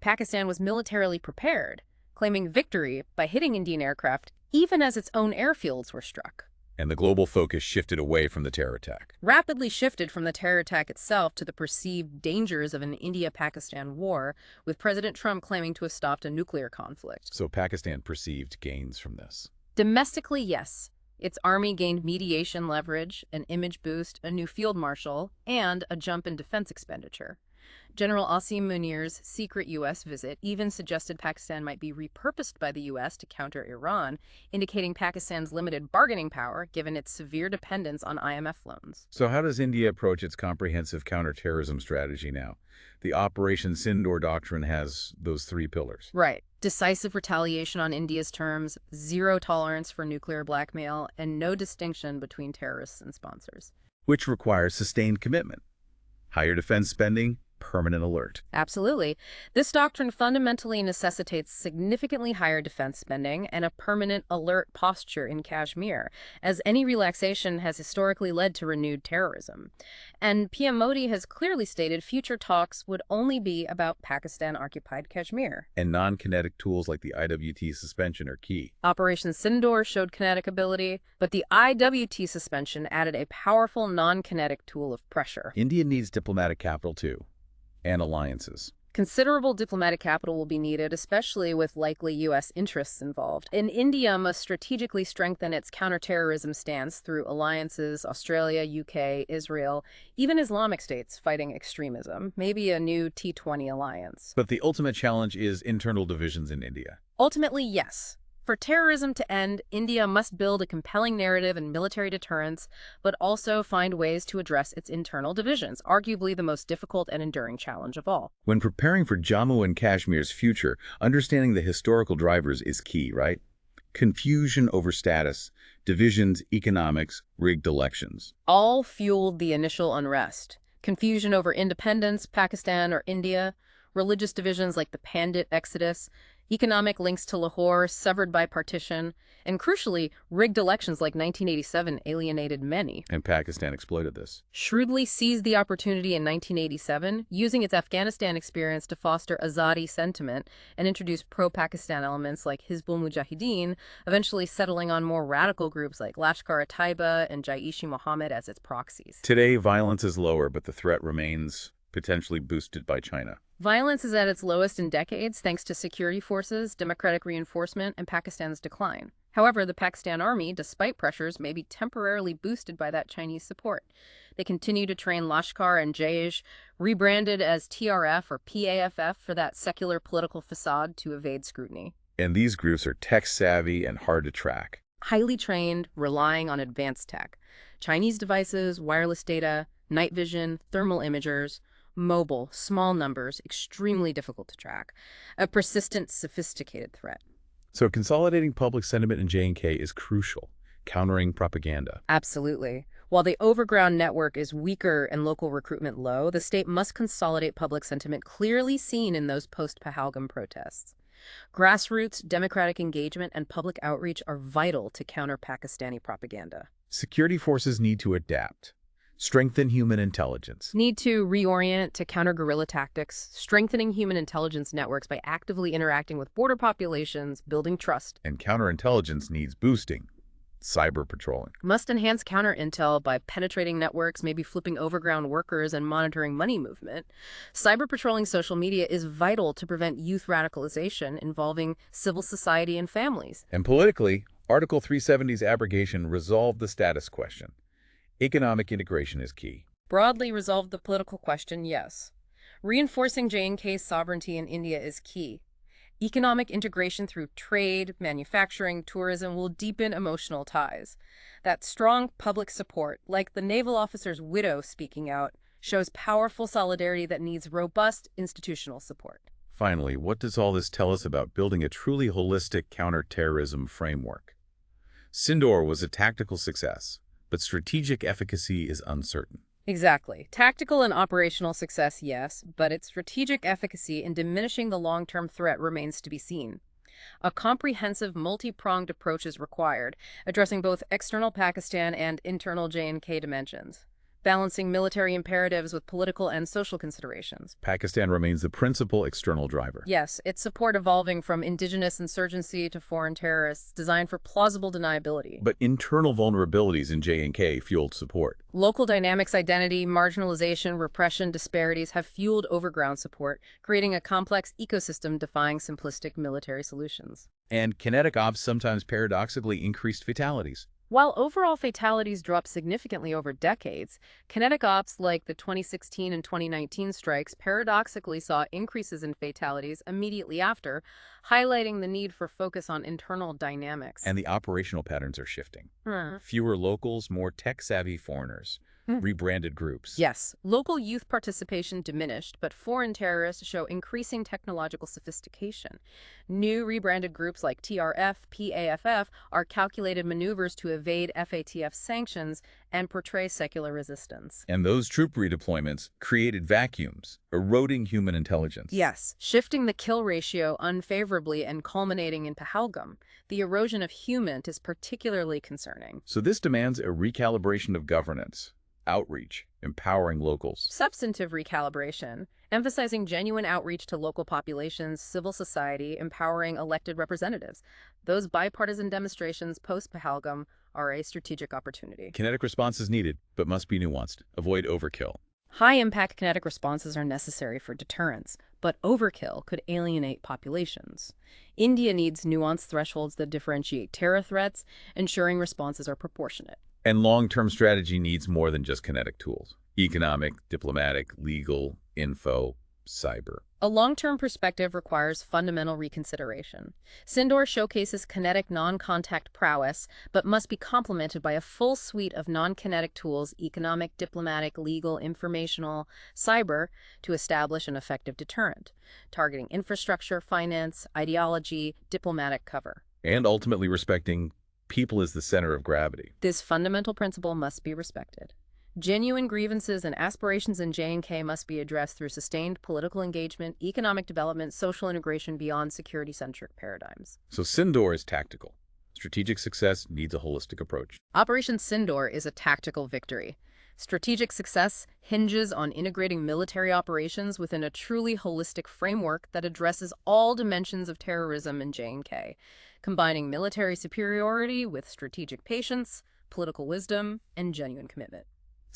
Pakistan was militarily prepared, claiming victory by hitting Indian aircraft even as its own airfields were struck. And the global focus shifted away from the terror attack. Rapidly shifted from the terror attack itself to the perceived dangers of an India-Pakistan war, with President Trump claiming to have stopped a nuclear conflict. So Pakistan perceived gains from this. Domestically, yes. Its army gained mediation leverage, an image boost, a new field marshal, and a jump in defense expenditure. General Asim Munir's secret U.S. visit even suggested Pakistan might be repurposed by the U.S. to counter Iran, indicating Pakistan's limited bargaining power given its severe dependence on IMF loans. So how does India approach its comprehensive counterterrorism strategy now? The Operation Sindoor Doctrine has those 3 pillars. Right. Decisive retaliation on India's terms, zero tolerance for nuclear blackmail, and no distinction between terrorists and sponsors. Which requires sustained commitment. Higher defense spending, permanent alert. Absolutely. This doctrine fundamentally necessitates significantly higher defense spending and a permanent alert posture in Kashmir, as any relaxation has historically led to renewed terrorism. And PM Modi has clearly stated future talks would only be about Pakistan-occupied Kashmir. And non-kinetic tools like the IWT suspension are key. Operation Sindoor showed kinetic ability, but the IWT suspension added a powerful non-kinetic tool of pressure. India needs diplomatic capital too. And alliances. Considerable diplomatic capital will be needed, especially with likely U.S. interests involved. And India must strategically strengthen its counterterrorism stance through alliances, Australia, UK, Israel, even Islamic states fighting extremism, maybe a new T20 alliance. But the ultimate challenge is internal divisions in India. Ultimately, yes. For terrorism to end, India must build a compelling narrative and military deterrence, but also find ways to address its internal divisions, arguably the most difficult and enduring challenge of all. When preparing for Jammu and Kashmir's future, understanding the historical drivers is key, right? Confusion over status, divisions, economics, rigged elections. All fueled the initial unrest. Confusion over independence, Pakistan or India, religious divisions like the Pandit exodus, economic links to Lahore severed by partition, and crucially, rigged elections like 1987 alienated many. And Pakistan exploited this. Shrewdly seized the opportunity in 1987, using its Afghanistan experience to foster Azadi sentiment and introduce pro-Pakistan elements like Hizbul Mujahideen, eventually settling on more radical groups like Lashkar-e-Taiba and Jaish-e-Mohammed as its proxies. Today, violence is lower, but the threat remains potentially boosted by China. Violence is at its lowest in decades thanks to security forces, democratic reinforcement, and Pakistan's decline. However, the Pakistan army, despite pressures, may be temporarily boosted by that Chinese support. They continue to train Lashkar and Jaish, rebranded as TRF or PAFF for that secular political facade to evade scrutiny. And these groups are tech-savvy and hard to track. Highly trained, relying on advanced tech. Chinese devices, wireless data, night vision, thermal imagers, mobile, small numbers, extremely difficult to track. A persistent, sophisticated threat. So consolidating public sentiment in J&K is crucial, countering propaganda. Absolutely. While the overground network is weaker and local recruitment low, the state must consolidate public sentiment clearly seen in those post-Pahalgam protests. Grassroots, democratic engagement, and public outreach are vital to counter Pakistani propaganda. Security forces need to adapt. Strengthen human intelligence. Need to reorient to counter guerrilla tactics, strengthening human intelligence networks by actively interacting with border populations, building trust. And counterintelligence needs boosting. Cyber patrolling. Must enhance counter-intel by penetrating networks, maybe flipping overground workers and monitoring money movement. Cyber patrolling social media is vital to prevent youth radicalization involving civil society and families. And politically, Article 370's abrogation resolved the status question. Economic integration is key. Broadly resolved the political question, yes. Reinforcing J&K's sovereignty in India is key. Economic integration through trade, manufacturing, tourism will deepen emotional ties. That strong public support, like the naval officer's widow speaking out, shows powerful solidarity that needs robust institutional support. Finally, what does all this tell us about building a truly holistic counterterrorism framework? Sindoor was a tactical success, but strategic efficacy is uncertain. Exactly. Tactical and operational success, yes, but its strategic efficacy in diminishing the long-term threat remains to be seen. A comprehensive, multi-pronged approach is required, addressing both external Pakistan and internal J&K dimensions, balancing military imperatives with political and social considerations. Pakistan remains the principal external driver. Yes, its support evolving from indigenous insurgency to foreign terrorists, designed for plausible deniability. But internal vulnerabilities in J&K fueled support. Local dynamics, identity, marginalization, repression, disparities have fueled overground support, creating a complex ecosystem defying simplistic military solutions. And kinetic ops sometimes paradoxically increased fatalities. While overall fatalities dropped significantly over decades, kinetic ops like the 2016 and 2019 strikes paradoxically saw increases in fatalities immediately after, highlighting the need for focus on internal dynamics. And the operational patterns are shifting. Fewer locals, more tech-savvy foreigners. Rebranded groups. Yes, local youth participation diminished, but foreign terrorists show increasing technological sophistication. New rebranded groups like TRF, PAFF are calculated maneuvers to evade FATF sanctions and portray secular resistance. And those troop redeployments created vacuums, eroding human intelligence. Yes, shifting the kill ratio unfavorably and culminating in Pahalgam. The erosion of human is particularly concerning. So this demands a recalibration of governance. Outreach, empowering locals. Substantive recalibration, emphasizing genuine outreach to local populations, civil society, empowering elected representatives. Those bipartisan demonstrations post-Pahalgam are a strategic opportunity. Kinetic response is needed, but must be nuanced. Avoid overkill. High-impact kinetic responses are necessary for deterrence, but overkill could alienate populations. India needs nuanced thresholds that differentiate terror threats, ensuring responses are proportionate. And long-term strategy needs more than just kinetic tools. Economic, diplomatic, legal, info, cyber. A long-term perspective requires fundamental reconsideration. Sindoor showcases kinetic non-contact prowess, but must be complemented by a full suite of non-kinetic tools, economic, diplomatic, legal, informational, cyber, to establish an effective deterrent, targeting infrastructure, finance, ideology, diplomatic cover. And ultimately respecting people as the center of gravity. This fundamental principle must be respected. Genuine grievances and aspirations in J&K must be addressed through sustained political engagement, economic development, social integration beyond security-centric paradigms. So Sindoor is tactical. Strategic success needs a holistic approach. Operation Sindoor is a tactical victory. Strategic success hinges on integrating military operations within a truly holistic framework that addresses all dimensions of terrorism in J&K, combining military superiority with strategic patience, political wisdom, and genuine commitment.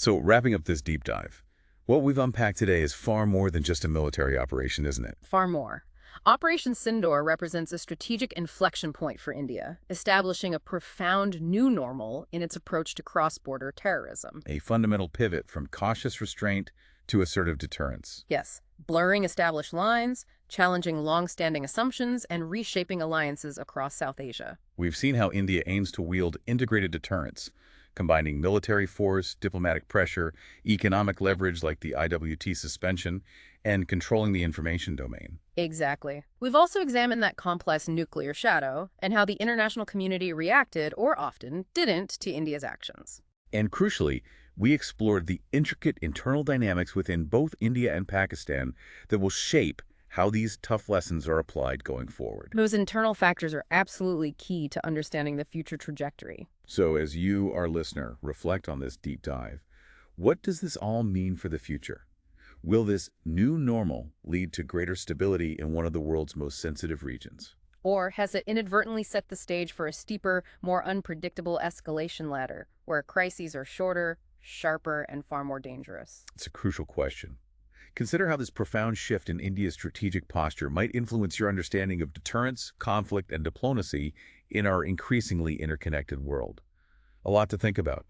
So wrapping up this deep dive, what we've unpacked today is far more than just a military operation, isn't it? Far more. Operation Sindoor represents a strategic inflection point for India, establishing a profound new normal in its approach to cross-border terrorism. A fundamental pivot from cautious restraint to assertive deterrence. Yes, blurring established lines, challenging long-standing assumptions, and reshaping alliances across South Asia. We've seen how India aims to wield integrated deterrence, combining military force, diplomatic pressure, economic leverage like the IWT suspension, and controlling the information domain. Exactly. We've also examined that complex nuclear shadow and how the international community reacted, or often didn't, to India's actions. And crucially, we explored the intricate internal dynamics within both India and Pakistan that will shape how these tough lessons are applied going forward. Those internal factors are absolutely key to understanding the future trajectory. So as you, our listener, reflect on this deep dive, what does this all mean for the future? Will this new normal lead to greater stability in one of the world's most sensitive regions? Or has it inadvertently set the stage for a steeper, more unpredictable escalation ladder, where crises are shorter, sharper, and far more dangerous? It's a crucial question. Consider how this profound shift in India's strategic posture might influence your understanding of deterrence, conflict, and diplomacy in our increasingly interconnected world. A lot to think about.